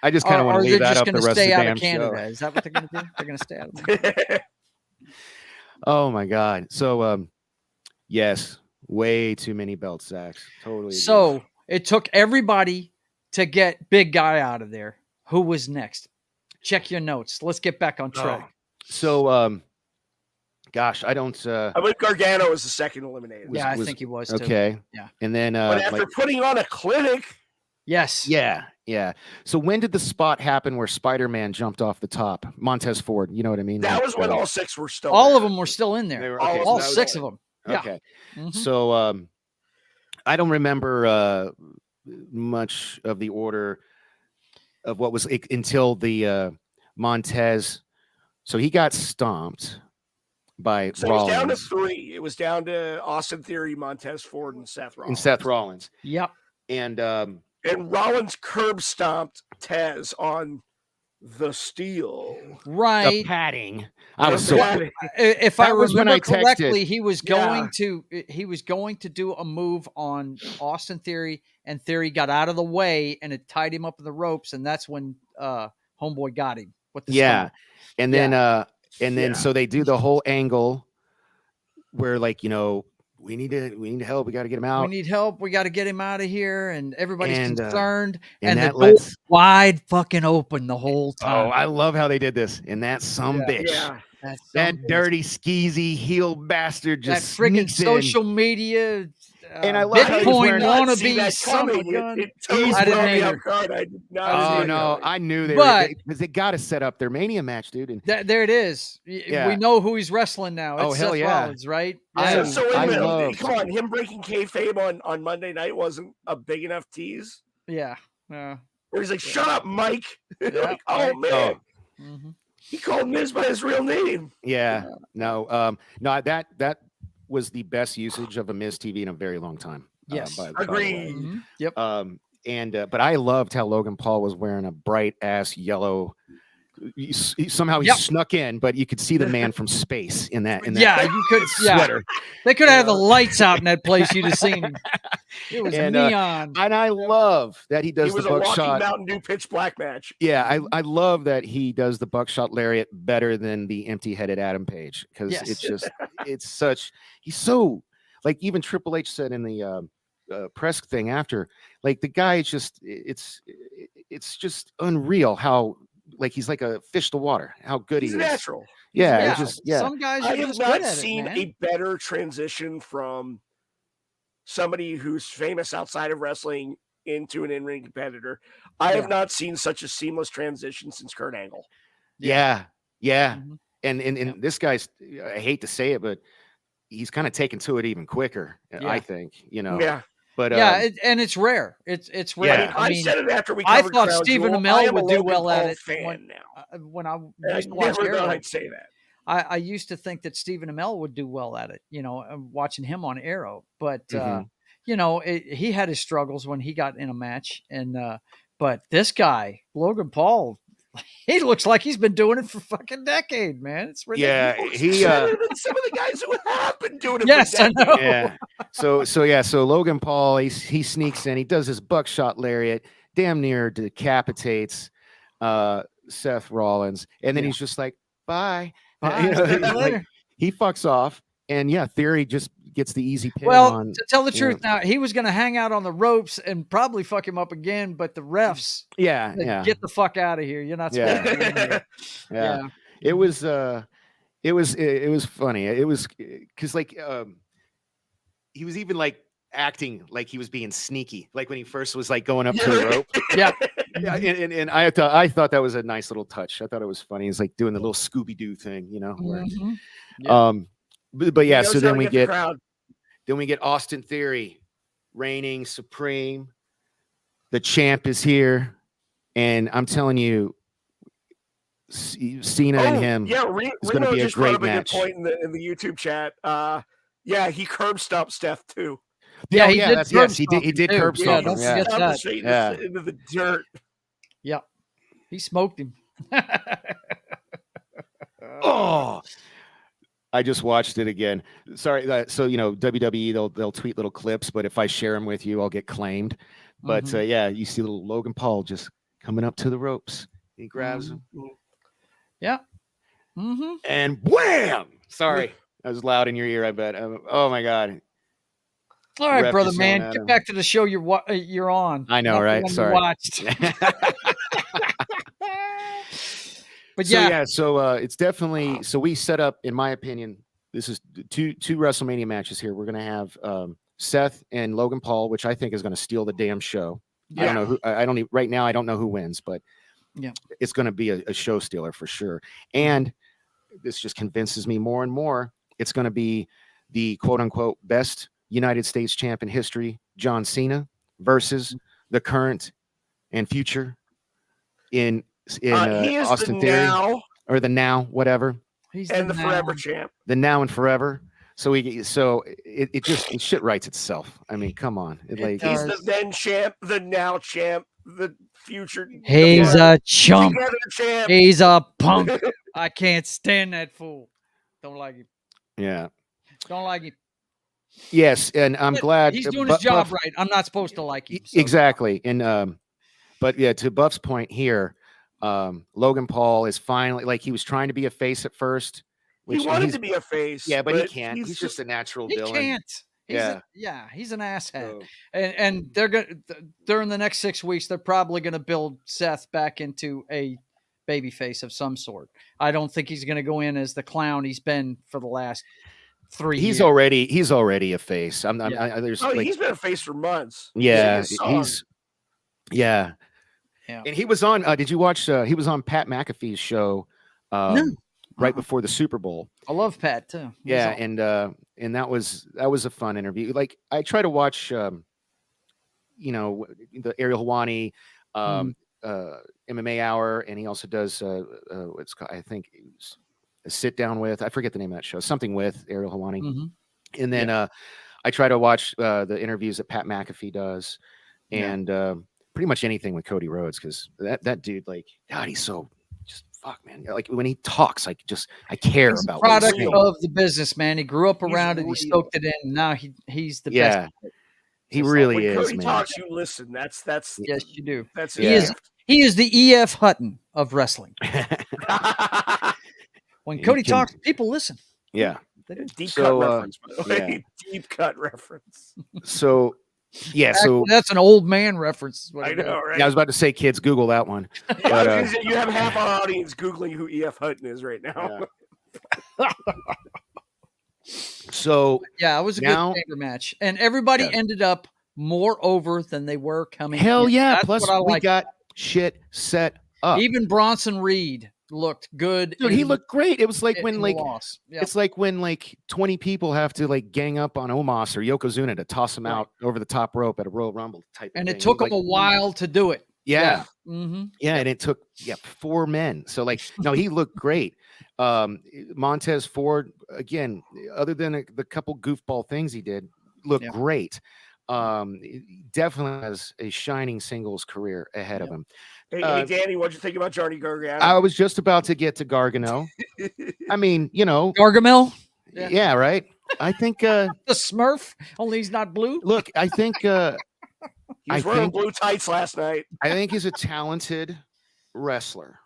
I just kind of want to Or leave they're that just up the gonna rest of the stay out damn of Canada. show. Is that what they're gonna do? They're gonna stay out of Canada. Oh my God. So yes, way too many belt sacks. Totally. agree. So it took everybody to get Big Guy out of there. Who was next? Check your notes. Let's get back on track. So gosh, I don't I believe Gargano was the second eliminated. Yeah, I think he was too. okay. Yeah. And then But after putting on a clinic, Yes. yeah. So when did the spot happen where Spider-Man jumped off the top? Montez Ford, you know what I mean? that Like, was when all six were still All there. of them were still in there. They were- okay, all so that was 6 of all- them. Yeah. Okay. Mhm. So I don't remember much of the order of what was until the Montez. So he got stomped by So it was down to Rollins 3. It was down to Austin Theory, Montez Ford, and Seth Rollins. and Seth Rollins. Yep. And And Rollins curb stomped Tez on the steel. the Right. padding. I was The so padding. If I That was when remember I texted. correctly, he was Yeah. going to do a move on Austin Theory, and Theory got out of the way and it tied him up in the ropes, and that's when Homeboy got him with the yeah. stomp. And then Yeah. so they do the whole angle where like, we need help. We got to get him out. We need help. We got to get him out of here, and everybody's And, concerned. and And the that door lets wide fucking open the whole time. Oh, I love how they did this. And that some bitch. Yeah. That's That some bitch. dirty, skeezy heel bastard that just freaking sneaks in. social media And I love how he was Bitcoin wearing that. wannabe that son of a coming. gun. It totally I didn't caught me either. off guard. I did not I see Oh it no, coming. I knew they But- were because they got to set up their Mania match, dude. And There it is. Yeah. We know who he's wrestling now. It's Oh, hell Seth yeah. Rollins, right? I- Yeah. So wait a minute. love- Come on, him breaking kayfabe on Monday night wasn't a big enough tease. Yeah. Where he's like, "Shut up, Mike!" Yeah. Like, oh man, Oh. Mhm. he called Miz by his real name. yeah, no, that was the best usage of a Miz TV in a very long time. Yes. by the way. Agreed. Mhm. Yep. But I loved how Logan Paul was wearing a bright ass yellow. Somehow he Yep. snuck in, but you could see the man from space in that. Yeah, you could. Yeah, sweater. they could have the lights out in that place. You'd have seen him. It was And, neon. And I love that he He does was the a walking buckshot. Mountain Dew pitch black match. Yeah, I love that he does the buckshot lariat better than the empty-headed Adam Page because Yes. he's so like even Triple H said in the press thing after, like the guy is just it's just unreal how like he's like a fish to water how good He's he is. natural. Yeah, it's just Some guys I are have just good not at seen it, man. a better transition from somebody who's famous outside of wrestling into an in-ring competitor. I have not seen such a seamless transition since Kurt Angle. Yeah. And this guy's, I hate to say it, but he's kind of taken to it even quicker, I think, Yeah. But and it's rare. It's rare. Yeah. I said it after we I covered thought Crown Stephen Jewel. Amell would do well at it fan now. when I I used to watch never thought Arrow. I'd say that. I used to think that Stephen Amell would do well at it, watching him on Arrow. But he had his struggles when he got in a match, and but this guy, Logan Paul, he looks like he's been doing it for fucking decade, man. It's ridiculous. Yeah, he some of the guys who have been doing it. Yes, for I know. Yeah. So Logan Paul, he sneaks in, he does his buckshot lariat, damn near decapitates Seth Rollins, and then he's just like, bye. Later. He fucks off, and Theory just gets the easy pin. Well, to tell the truth, now he was going to hang out on the ropes and probably fuck him up again, but the refs, get the fuck out of here. You're not supposed to be in here. Yeah. It was funny. It was because he was even like acting like he was being sneaky, like when he first was like going up to the rope. And I thought that was a nice little touch. I thought it was funny. He's like doing the little Scooby-Doo thing, where, but so then we get Austin Theory reigning supreme. The champ is here, and I'm telling you, Cena and him is going to be a great match. A good point in the YouTube chat. He curb stomped Steph too. He did curb stomp him. Don't forget that. Into the dirt. Yeah, he smoked him. I just watched it again. Sorry, so WWE they'll tweet little clips, but if I share them with you, I'll get claimed. But you see little Logan Paul just coming up to the ropes. He grabs him. Yeah. And wham! Sorry, that was loud in your ear. I bet. Oh my god. All right, brother, man, get back to the show you're on. I know, right? Sorry. Watched. But so it's definitely so we set up, in my opinion, this is two WrestleMania matches here. We're gonna have Seth and Logan Paul, which I think is gonna steal the damn show. I don't know who. I don't even, right now. I don't know who wins, but it's gonna be a show stealer for sure. And this just convinces me more and more. It's gonna be the quote unquote best United States champ in history, John Cena, versus the current and future in Austin Theory, or the now, whatever. He's the forever champ. The now and forever. So it shit writes itself. I mean, come on. He's the then champ, the now champ, the future. He's a chump. Champ. He's a punk. I can't stand that fool. Don't like him. Yeah. Don't like him. Yes, and I'm glad he's doing his job right. I'm not supposed to like him. So. Exactly. And but to Buff's point here, Logan Paul is finally, he was trying to be a face at first. He wanted to be a face. Yeah, but he can't. He's just a natural villain. He can't. He's an asshat. So. And they're gonna during the next 6 weeks, they're probably gonna build Seth back into a baby face of some sort. I don't think he's gonna go in as the clown he's been for the last 3 years. He's already a face. He's been a face for months. Yeah, and he was on. Did you watch? He was on Pat McAfee's show right before the Super Bowl. I love Pat too. And that was a fun interview. Like, I try to watch, the Ariel Helwani MMA Hour, and he also does what's called, I think, a sit down with, I forget the name of that show, something with Ariel Helwani. And then I try to watch the interviews that Pat McAfee does, and pretty much anything with Cody Rhodes, because that dude, God, he's so just fuck, man. Like, when he talks, I care he's about a product of the business, man. He grew up around it. He soaked it in. And now he's the best. He really is. When Cody man. talks, you listen. That's yes, you do. That's he is the E.F. Hutton of wrestling. When Cody talks, people listen. Yeah. Deep cut reference, by the way. Deep cut reference. So, that's an old man reference. I know, right? Yeah, I was about to say, kids, Google that one. But, you have half our audience Googling who E.F. Hutton is right now. So, it was a good chamber match. And everybody ended up more over than they were coming. Hell in. yeah! That's Plus, what I we like. got shit set up. Even Bronson Reed looked good. Dude, he looked great. It was like when it's like when 20 people have to like gang up on Omos or Yokozuna to toss him out over the top rope at a Royal Rumble type. And of it thing. took him a while to do it. Yeah. Mm-hmm. Yeah, and it took 4 men. So like, no, he looked great. Montez Ford, again, other than the couple goofball things he did, looked great. Definitely has a shining singles career ahead of him. Hey, Danny, what'd you think about Johnny Gargano? I was just about to get to Gargano. I mean, Gargamel. Yeah, right. I think the Smurf, only he's not blue. Look, I think he was wearing blue tights last night. I think he's a talented wrestler,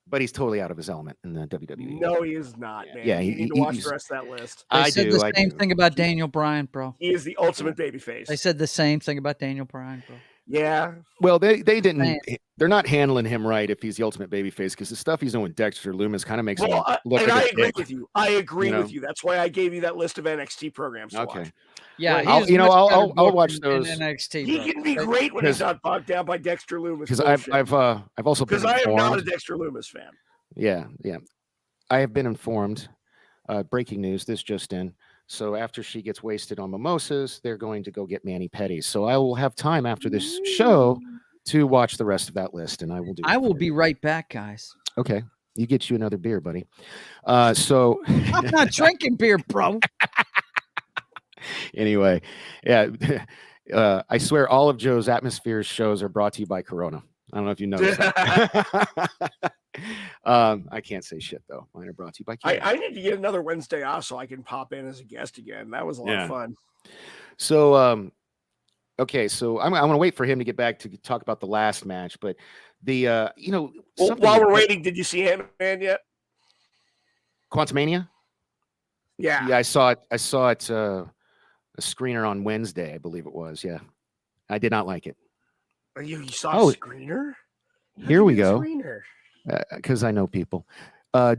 but he's totally out of his element in the WWE. No, he is not, man. Yeah, you need to watch the rest of that list. They said the same thing about Daniel Bryan, bro. He is the ultimate babyface. They said the same thing about Daniel Bryan, bro. Yeah. Well, they didn't. They're not handling him right if he's the ultimate babyface, because the stuff he's doing with Dexter Loomis kind of makes him look. And I agree with you. I agree with you. That's why I gave you that list of NXT programs to watch. Yeah, I'll watch those. NXT, he can be great when he's not bogged down by Dexter Loomis. Because I've also been I am not a informed. Dexter Loomis fan. Yeah. I have been informed. Breaking news. This just in. So after she gets wasted on mimosas, they're going to go get mani-pedis. So I will have time after this show to watch the rest of that list, and I will do. I will be right back, guys. Okay, you get you another beer, buddy. So I'm not drinking beer, bro. Anyway, yeah, I swear all of Joe's Atmosphere's shows are brought to you by Corona. I don't know if you noticed that. I can't say shit though. Mine are brought to you by Corona. I need to get another Wednesday off so I can pop in as a guest again. That was a lot of fun. So okay, so I'm gonna wait for him to get back to talk about the last match, but the while we're waiting, did you see Ant-Man yet? Quantumania? Yeah, I saw it. I saw it a screener on Wednesday, I believe it was. Yeah, I did not like it. You saw a screener? Here we go. Because I know people.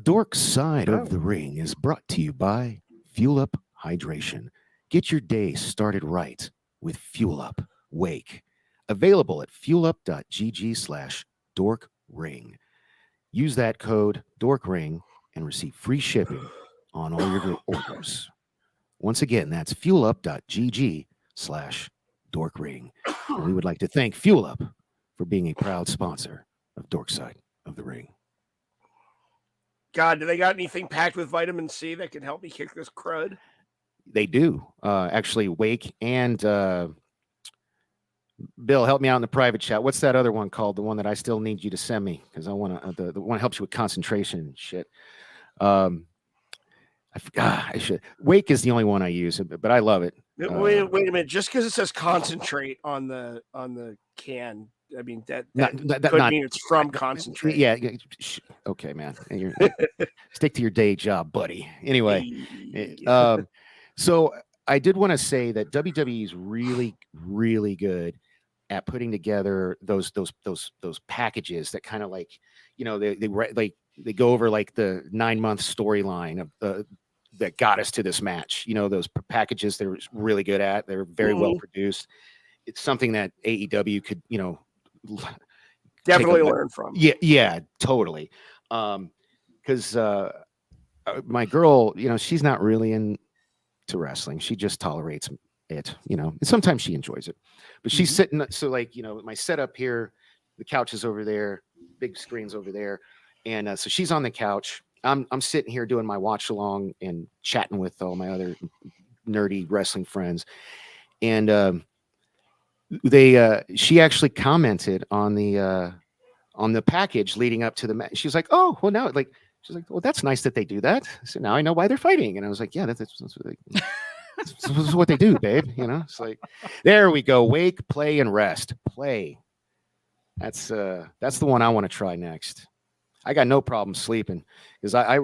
Dork Side of the Ring is brought to you by Fuel Up Hydration. Get your day started right with Fuel Up Wake. Available at fuelup.gg/dorkring. Use that code DORKRING and receive free shipping on all your orders. Once again, that's fuelup.gg/dorkring. And we would like to thank Fuel Up for being a proud sponsor of Dork Side of the Ring. God, do they got anything packed with vitamin C that can help me kick this crud? They do. Actually, Wake and Bill, help me out in the private chat. What's that other one called? The one that I still need you to send me, because I want to. The one that helps you with concentration and shit. I forgot. I should. Wake is the only one I use, but I love it. Wait a minute. Just because it says concentrate on the can, I mean that could mean it's from concentrate. Yeah. Okay, man. Stick to your day job, buddy. Anyway, so I did want to say that WWE is really, really good at putting together those packages that kind of like, they go over like the 9-month storyline of that got us to this match. Those packages they're really good at. They're very well produced. It's something that AEW could, definitely learn from. Yeah, totally. Because my girl, she's not really into wrestling. She just tolerates it, and sometimes she enjoys it. But she's sitting, so like, my setup here, the couch is over there, big screen's over there, and so she's on the couch. I'm sitting here doing my watch along and chatting with all my other nerdy wrestling friends, and she actually commented on the package leading up to the match. She's like, "Oh, well, now she's like, well, that's nice that they do that. So now I know why they're fighting." And I was like, "Yeah, that's what they do, babe." It's like, there we go. Wake, play, and rest. Play. That's the one I want to try next. I got no problem sleeping because I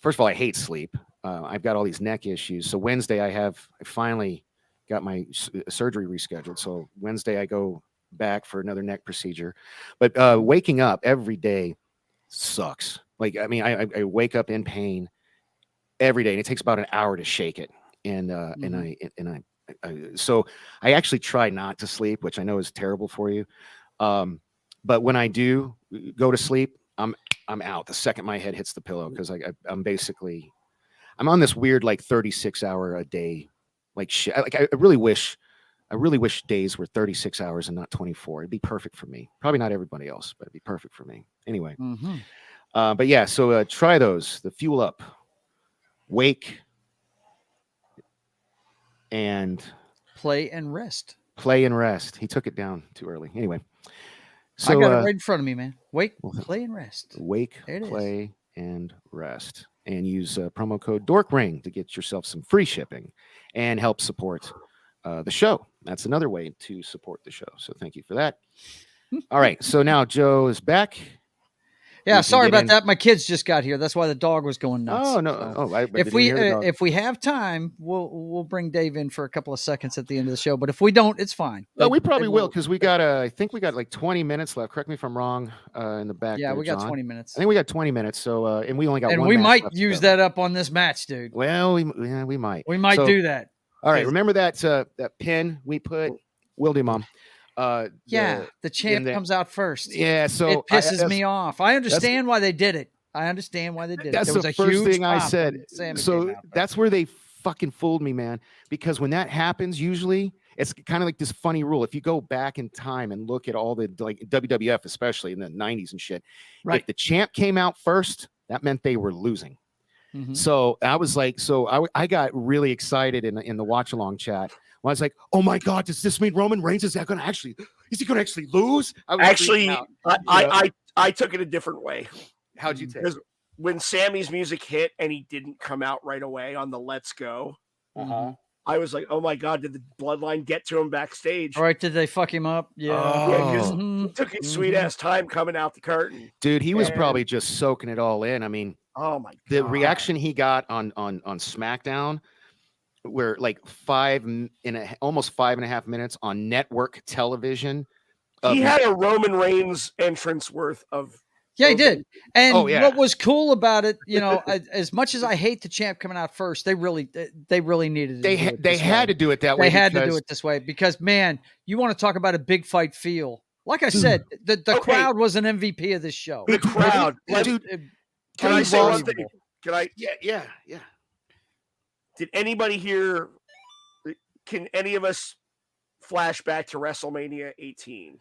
first of all, I hate sleep. I've got all these neck issues. So Wednesday I finally got my surgery rescheduled. So Wednesday I go back for another neck procedure. But waking up every day sucks. Like, I mean, I wake up in pain every day, and it takes about an hour to shake it. and so I actually try not to sleep, which I know is terrible for you. But when I do go to sleep, I'm out the second my head hits the pillow, because I'm basically on this weird like 36-hour a day like shit. Like I really wish days were 36 hours and not 24. It'd be perfect for me. Probably not everybody else, but it'd be perfect for me. Anyway. But yeah, so try those. The Fuel Up, Wake, and Play and Rest. Play and Rest. He took it down too early. Anyway. So I got it right in front of me, man. Wake, Play, and Rest. Wake, Play, and Rest. And use promo code DorkRing to get yourself some free shipping and help support the show. That's another way to support the show. So thank you for that. All right. So now Joe is back. Yeah, sorry about that. My kids just got here. That's why the dog was going nuts. Oh no! So if we have time, we'll bring Dave in for a couple of seconds at the end of the show. But if we don't, it's fine. Well, we probably will, because we got I think we got like 20 minutes left. Correct me if I'm wrong. In the back. Yeah, there, we got John. 20 minutes. I think we got 20 minutes. So and we only got. And one we match might left use that up on this match, dude. Well, we might. We might do that. All right. Remember that pin we put. Will do, Mom. The champ comes out first. Yeah, so it pisses me off. I understand why they did it. That's the first thing I said. So that's where they fucking fooled me, man. Because when that happens, usually it's kind of like this funny rule. If you go back in time and look at all the like WWF, especially in the 90s and shit, if the champ came out first, that meant they were losing. So I was like, I got really excited in the watch along chat. I was like, "Oh my God, does this mean Roman Reigns is he going to actually lose?" I took it a different way. How'd you take it? When Sammy's music hit and he didn't come out right away on the Let's Go, I was like, "Oh my God, did the bloodline get to him backstage?" All right, did they fuck him up? Yeah, because he took his sweet ass time coming out the curtain. Dude, he was probably just soaking it all in. I mean, oh my God, the reaction he got on SmackDown, where like almost 5.5 minutes on network television. He had a Roman Reigns entrance worth of. Yeah, he did. And what was cool about it, as much as I hate the champ coming out first, they really needed it. They had to do it that way. They had to do it this way because, man, you want to talk about a big fight feel. Like I said, the crowd was an MVP of this show. The crowd, dude. Can I say one thing? Can I? Yeah. Did anybody hear? Can any of us flash back to WrestleMania 18?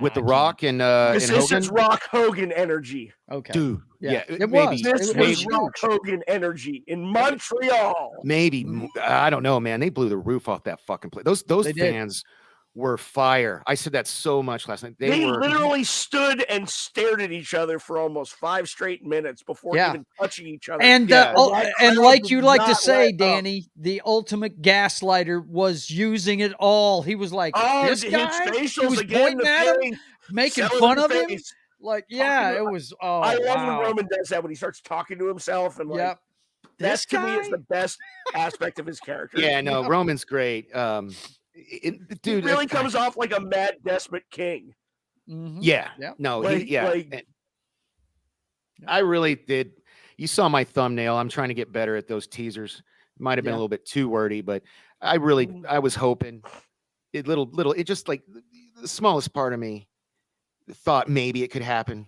With The Rock and this Hogan? is Rock Hogan energy. Okay, dude. Yeah, it was. This was Rock Hogan energy in Montreal. Maybe I don't know, man. They blew the roof off that fucking place. Those fans were fire. I said that so much last night. They literally stood and stared at each other for almost 5 straight minutes before even touching each other. And like you like to say, Danny, the ultimate gaslighter was using it all. He was like, this guy, he was pointing at him, making fun of him. Like, it was. Oh, I love when Roman does that, when he starts talking to himself and like. That to me is the best aspect of his character. Yeah, no, Roman's great. Dude, he really comes off like a mad despot king. Yeah. No, I really did. You saw my thumbnail. I'm trying to get better at those teasers. Might have been a little bit too wordy, but I was hoping it just like the smallest part of me thought maybe it could happen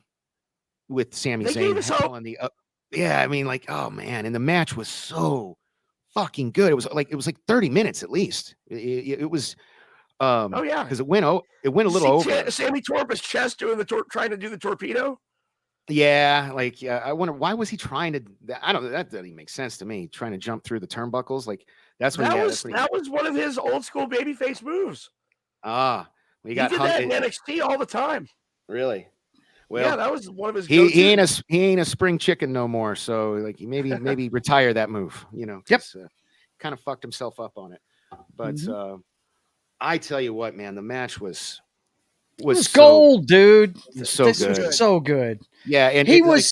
with Sami Zayn on the I mean, like, oh man, and the match was so fucking good. It was like 30 minutes at least. It was because it went a little over. Sammy tore up his chest doing trying to do the torpedo. I wonder why was he trying to. I don't know. That doesn't even make sense to me. Trying to jump through the turnbuckles, like that's when that was one of his old school babyface moves. He did that in NXT all the time. Really? Well, that was one of his. He ain't a spring chicken no more. So like maybe retire that move. Kind of fucked himself up on it. But I tell you what, man, the match was gold, dude. So good, so good. Yeah, and he was.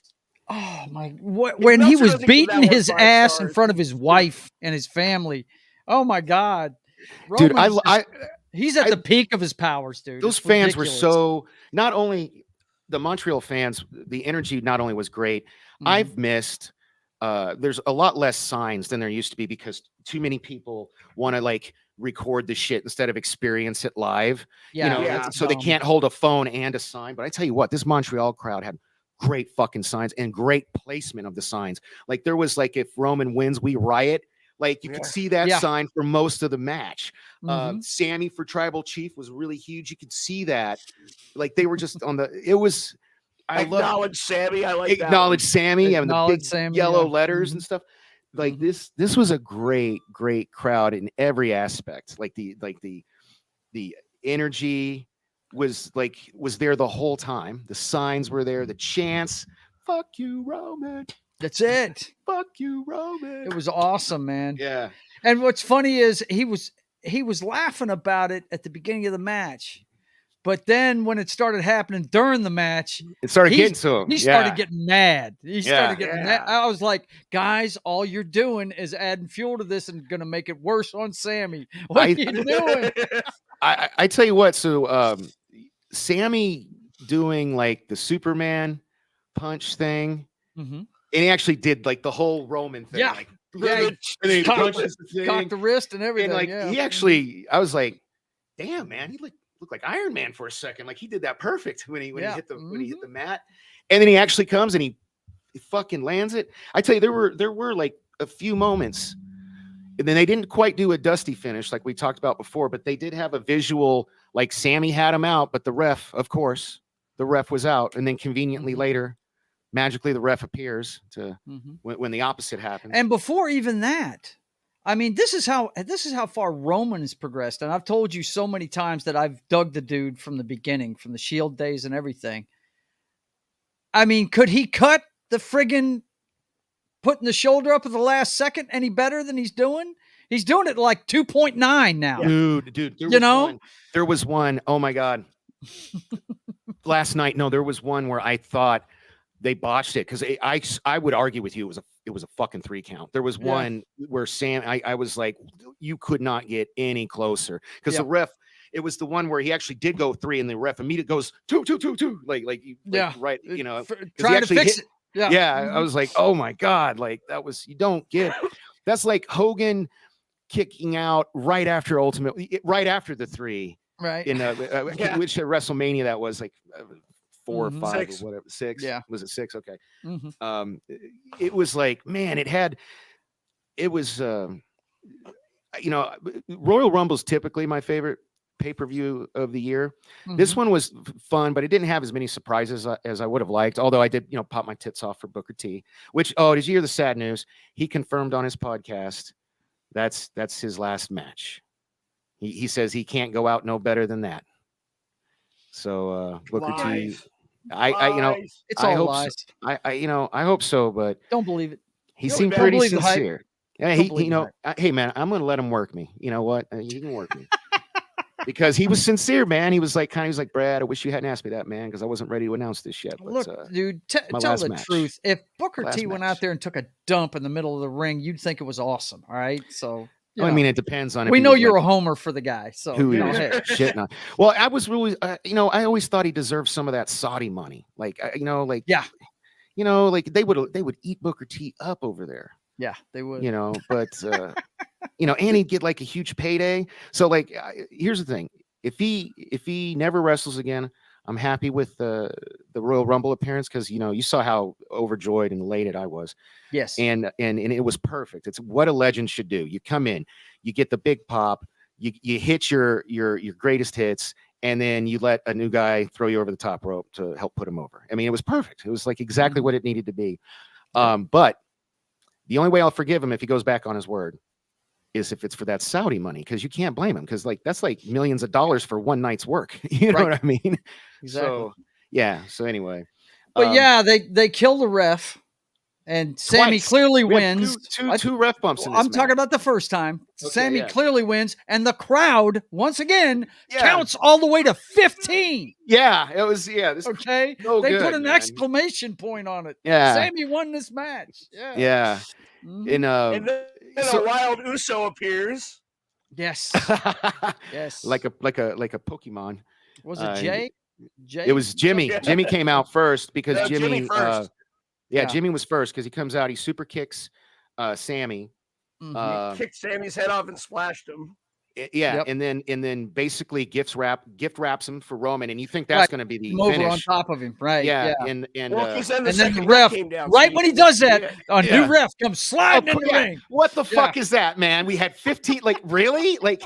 Oh my! When he was beating his ass in front of his wife and his family. Oh my God, dude! He's at the peak of his powers, dude. Those fans were so. Not only the Montreal fans, the energy not only was great. I've missed there's a lot less signs than there used to be because too many people want to like record the shit instead of experience it live. So they can't hold a phone and a sign. But I tell you what, this Montreal crowd had great fucking signs and great placement of the signs. Like there was like, if Roman wins, we riot. Like you could see that sign for most of the match. Sami for Tribal Chief was really huge. You could see that. Like they were just on it was. I acknowledge Sami. I like acknowledge Sami and the big Sami, yellow letters and stuff. Like this was a great crowd in every aspect. Like the energy was there the whole time. The signs were there. The chants, "Fuck you, Roman." That's it. Fuck you, Roman. It was awesome, man. Yeah. And what's funny is he was laughing about it at the beginning of the match. But then when it started happening during the match, it started getting to him. He started getting mad. He started getting mad. I was like, guys, all you're doing is adding fuel to this and going to make it worse on Sami. What are you doing? I tell you what. So Sami doing like the Superman punch thing. And he actually did like the whole Roman thing. Yeah. Like, and he punches the thing. Cocked the wrist and everything. And like he actually, I was like, damn, man, he looked like Iron Man for a second. Like he did that perfect when he hit the mat. And then he actually comes and he fucking lands it. I tell you, there were like a few moments, and then they didn't quite do a dusty finish like we talked about before, but they did have a visual, like Sami had him out, but the ref was out, and then conveniently later, magically the ref appears to when the opposite happens. And before even that, I mean, this is how far Roman has progressed. And I've told you so many times that I've dug the dude from the beginning, from the Shield days and everything. I mean, could he cut the friggin' putting the shoulder up at the last second any better than he's doing? He's doing it like 2.9 now. Dude, there was one. Oh my God. Last night, there was one where I thought they botched it because I would argue with you it was a fucking 3 count. There was one where I was like, you could not get any closer because the ref. It was the one where he actually did go 3, and the ref immediately goes 2, 2, 2, 2, right. Trying to fix it. I was like, oh my God, like that was that's like Hogan kicking out right after the 3, right? In which WrestleMania that was like 4 or 5 6. or whatever. 6. Yeah. Was it 6? Okay. It was like, man, it was Royal Rumble's typically my favorite pay-per-view of the year. This one was fun, but it didn't have as many surprises as I would have liked. Although I did, pop my tits off for Booker T. Which, did you hear the sad news? He confirmed on his podcast that's his last match. He says he can't go out no better than that. So Booker T. It's all lies. I hope so, but don't believe it. He seemed pretty sincere. Yeah, hey man, I'm gonna let him work me. You know what? He can work me. Because he was sincere, man. He was like, Brad, I wish you hadn't asked me that, man, because I wasn't ready to announce this yet. But, look, dude, tell the truth. If Booker T went out there and took a dump in the middle of the ring, you'd think it was awesome. All right, so I mean, it depends on. We know you're a homer for the guy, so who he was shitting on. Well, I was really, I always thought he deserved some of that Saudi money, like they would eat Booker T up over there. Yeah, they would. But and he'd get like a huge payday. So like, here's the thing: if he never wrestles again, I'm happy with the Royal Rumble appearance because you saw how overjoyed and elated I was. Yes, and it was perfect. It's what a legend should do. You come in, you get the big pop, you hit your greatest hits, and then you let a new guy throw you over the top rope to help put him over. I mean, it was perfect. It was like exactly what it needed to be. But the only way I'll forgive him if he goes back on his word is if it's for that Saudi money, because you can't blame him, because like that's like millions of dollars for one night's work. You know what I mean? Exactly. So anyway. But they kill the ref, and Sami clearly wins. Two ref bumps in this match. Talking about the first time. Okay, Sami clearly wins, and the crowd once again counts all the way to 15. Yeah, it was This okay. They put an exclamation point on it. Yeah, Sami won this match. Yeah. And then a wild Uso appears. Yes. Yes. Like a Pokemon. Was it Jay? It was Jimmy. Jimmy came out first because Jimmy first. Yeah, Jimmy was first because he comes out, he super kicks Sami. He kicked Sami's head off and splashed him. Yeah, and then basically gift wraps him for Roman, and you think that's going to be the finish over on top of him, right? Yeah, and then the ref came down, right when he does that, a new ref comes sliding in the ring. What the fuck is that, man? We had 15, like really, like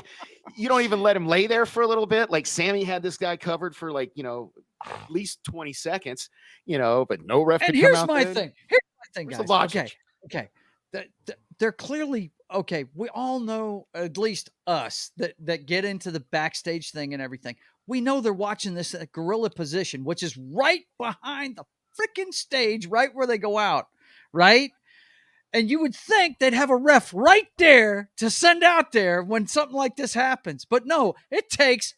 you don't even let him lay there for a little bit. Like Sami had this guy covered for like at least 20 seconds, but no ref. And here's my thing. Here's my thing, guys. Okay. They're clearly okay. We all know, at least us that get into the backstage thing and everything. We know they're watching this at gorilla position, which is right behind the freaking stage, right where they go out, right? And you would think they'd have a ref right there to send out there when something like this happens. But no, it takes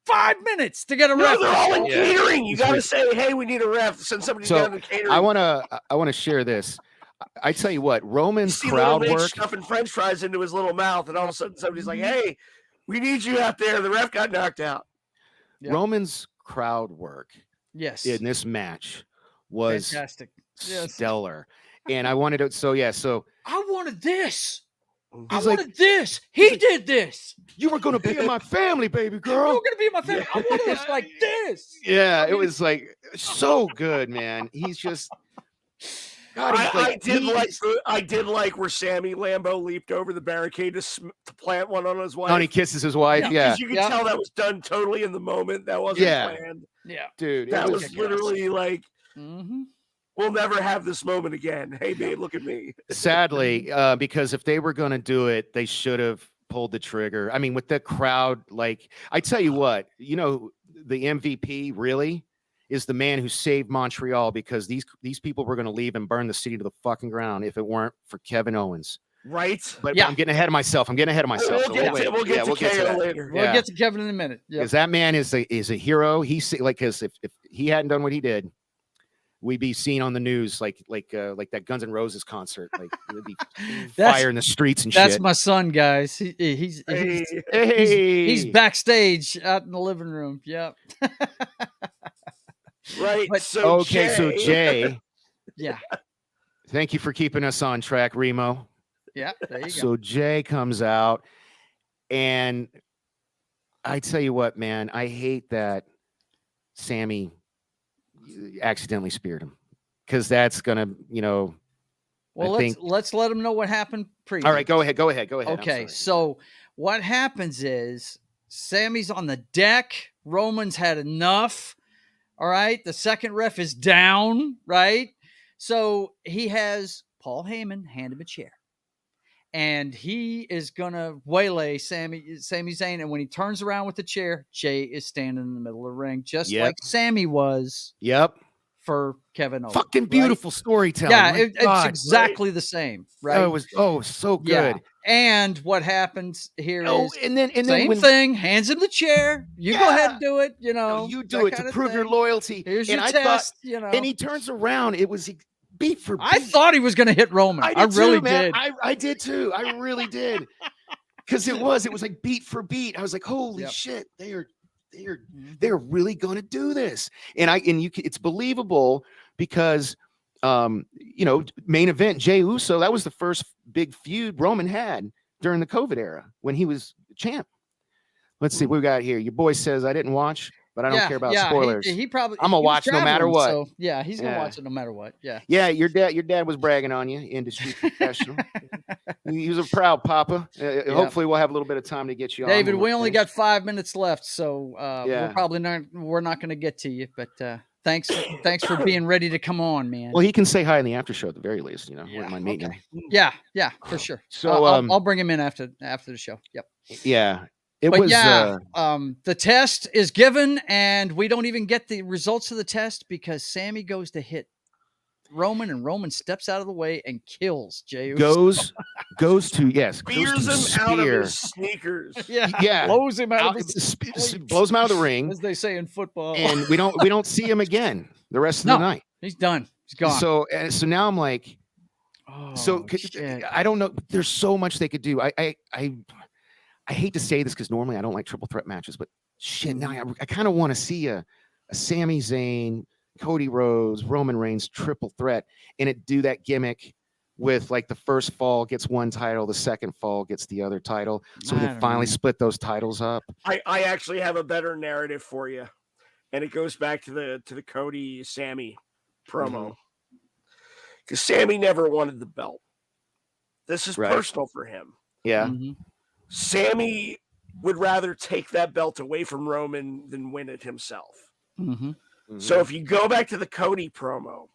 5 minutes to get a ref. They're all in catering. You got to say, hey, we need a ref. Send somebody down to catering. I want to share this. I tell you what, Roman's crowd work, stuffing French fries into his little mouth, and all of a sudden somebody's like, "Hey, we need you out there." The ref got knocked out. Yep. Roman's crowd work, in this match was fantastic, stellar, and I wanted it. So I wanted this. I wanted this. He did this. You were going to be in my family, baby girl. You were going to be in my family. I wanted this like this. Yeah, it was like so good, man. He's just. God, I did like where Sami Lambeau leaped over the barricade to plant one on his wife. And he kisses his wife. Yeah, you can tell that was done totally in the moment. That wasn't planned. Yeah, dude, that was literally like, we'll never have this moment again. Hey, babe, look at me. Sadly, because if they were going to do it, they should have pulled the trigger. I mean, with the crowd, like I tell you what, the MVP really is the man who saved Montreal, because these people were going to leave and burn the city to the fucking ground if it weren't for Kevin Owens. Right. But I'm getting ahead of myself. We'll get to KO later. We'll get to Kevin in a minute. Because that man is a hero. He's like, because if he hadn't done what he did, we'd be seen on the news like that Guns N' Roses concert. Like there'd be fire in the streets and shit. That's my son, guys. He's backstage out in the living room. Yep. Right. So Jay. Yeah. Thank you for keeping us on track, Remo. Yeah, there you go. So Jay comes out, and I tell you what, man, I hate that Sami accidentally speared him, because that's gonna, Well, let's let him know what happened previously. All right, go ahead. Okay, so what happens is Sami's on the deck. Roman's had enough. All right, the second ref is down, right? So he has Paul Heyman hand him a chair, and he is gonna waylay Sami Zayn. And when he turns around with the chair, Jay is standing in the middle of the ring, just like Sami was. Yep. For Kevin Owens. Fucking beautiful storytelling. Yeah, it's exactly the same, right? Oh, it was so good. Yeah. And what happens here is and then same thing, hands him the chair. You go ahead and do it, you do it to prove your loyalty. Here's your test, And he turns around, it was beat for beat. I thought he was going to hit Roman. I really did. I did too. I really did. Because it was like beat for beat. I was like, holy shit, they're really going to do this. It's believable because, main event, Jey Uso, that was the first big feud Roman had during the COVID era when he was champ. Let's see what we got here. Your boy says I didn't watch, but I don't care about spoilers. He probably, I'm going to watch no matter what. So, he's going to watch it no matter what. Yeah. Yeah. Your dad was bragging on you, industry professional. He was a proud papa. Hopefully we'll have a little bit of time to get you David, on. we only got 5 minutes left, so we're not going to get to you, but thanks for being ready to come on, man. Well, he can say hi in the after show at the very least, wouldn't mind meeting him. Yeah, for sure. So I'll bring him in after the show. Yep. Yeah. The test is given, and we don't even get the results of the test because Sami goes to hit Roman, and Roman steps out of the way and kills Jey Uso. Spears him out of his sneakers. Yeah. Blows him out of blows him out of the ring, as they say in football. And we don't see him again the rest of the night. He's done. He's gone. So now I'm like, I don't know. There's so much they could do. I hate to say this because normally I don't like triple threat matches, but shit, now I kind of want to see a Sami Zayn, Cody Rhodes, Roman Reigns triple threat, and it do that gimmick with like the first fall gets one title, the second fall gets the other title. So we can finally split those titles up. I actually have a better narrative for you, and it goes back to the Cody Sami promo, because Sami never wanted the belt. This is personal for him. Yeah. Sami would rather take that belt away from Roman than win it himself. So if you go back to the Cody promo,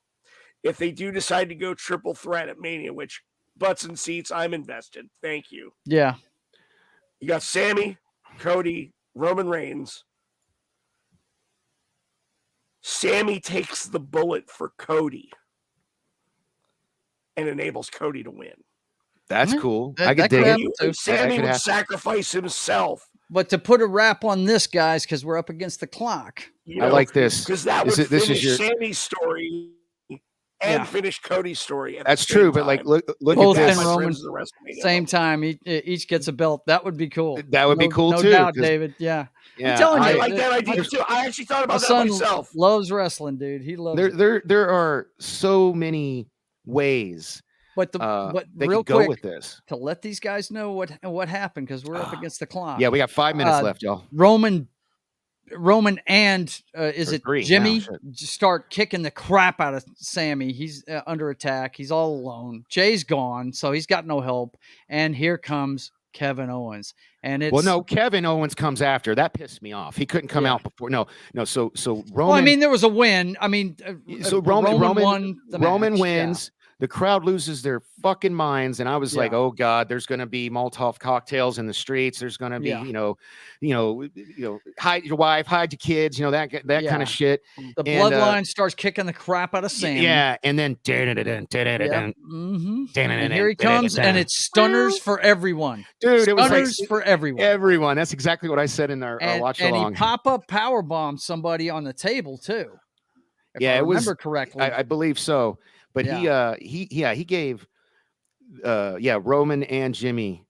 if they do decide to go triple threat at Mania, which butts and seats, I'm invested. Thank you. Yeah. You got Sami, Cody, Roman Reigns. Sami takes the bullet for Cody and enables Cody to win. That's cool. I could dig it. Sami would sacrifice himself. But to put a wrap on this, guys, because we're up against the clock. I like this. Because that would finish Sami's story and finish Cody's story. That's true, but like look both at this. and Roman same time, each gets a belt. That would be cool. That would be cool too. No doubt, David. Yeah. Yeah, I'm telling you, I like that idea too. I actually thought about that myself. Loves wrestling, dude. He loves there are so many ways. But they real could go quick, with this to let these guys know what happened, because we're up against the clock. Yeah, we got 5 minutes left, y'all. Roman and Jimmy start kicking the crap out of Sami. He's under attack. He's all alone. Jay's gone, so he's got no help. And here comes Kevin Owens. And it's Kevin Owens comes after. That pissed me off. He couldn't come out before. No. So Roman. Well, I mean, there was a win. I mean, so Roman won the Roman match. wins. Yeah. The crowd loses their fucking minds, and I was like, "Oh God, there's going to be Molotov cocktails in the streets. There's going to be, hide your wife, hide your kids, that kind of shit." The bloodline starts kicking the crap out of Sami. Yeah, and then and here he comes, and it's stunners for everyone, dude. It was stunners for everyone. Everyone. That's exactly what I said in our watch along. And he pop-up power bombed somebody on the table too. If I remember correctly. I believe so. But he gave Roman and Jimmy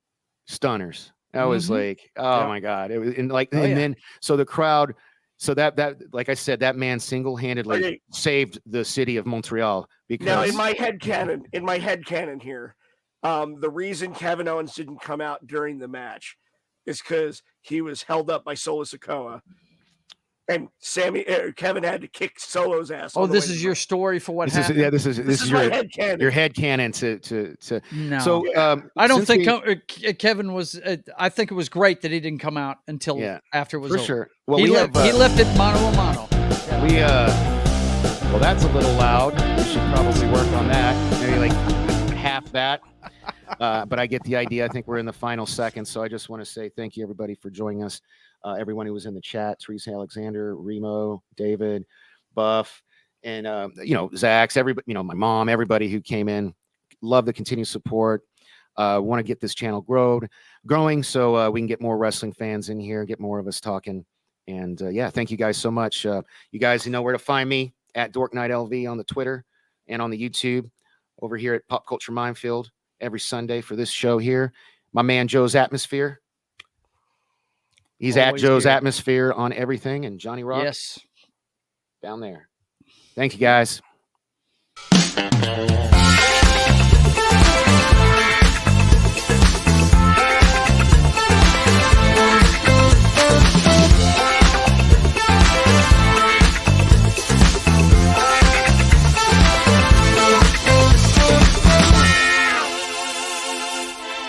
stunners. I was like, oh my God. It was then so the crowd, so that like I said, that man single-handedly saved the city of Montreal. Because now in my head canon here, the reason Kevin Owens didn't come out during the match is because he was held up by Solo Sikoa. And Kevin had to kick Solo's ass. Oh, this is your story for what happened. This is your headcanon. Your headcanon to. No. So I don't think Kevin was. I think it was great that he didn't come out until after it was over. Sure. Well, he left it mano a mano. Well, that's a little loud. We should probably work on that. Maybe like half that. But I get the idea. I think we're in the final seconds, so I just want to say thank you, everybody, for joining us. Everyone who was in the chat, Teresa Alexander, Remo, David, Buff, and Zach's, everybody, my mom, everybody who came in. Love the continued support. Want to get this channel growing so we can get more wrestling fans in here, get more of us talking. And thank you guys so much. You guys know where to find me at Dork Knight LV on the Twitter and on the YouTube, over here at Pop Culture Minefield every Sunday for this show here. My man Joe's Atmosphere. He's always at Joe's Atmosphere on everything, and Johnny Rock. Yes. Down there. Thank you, guys.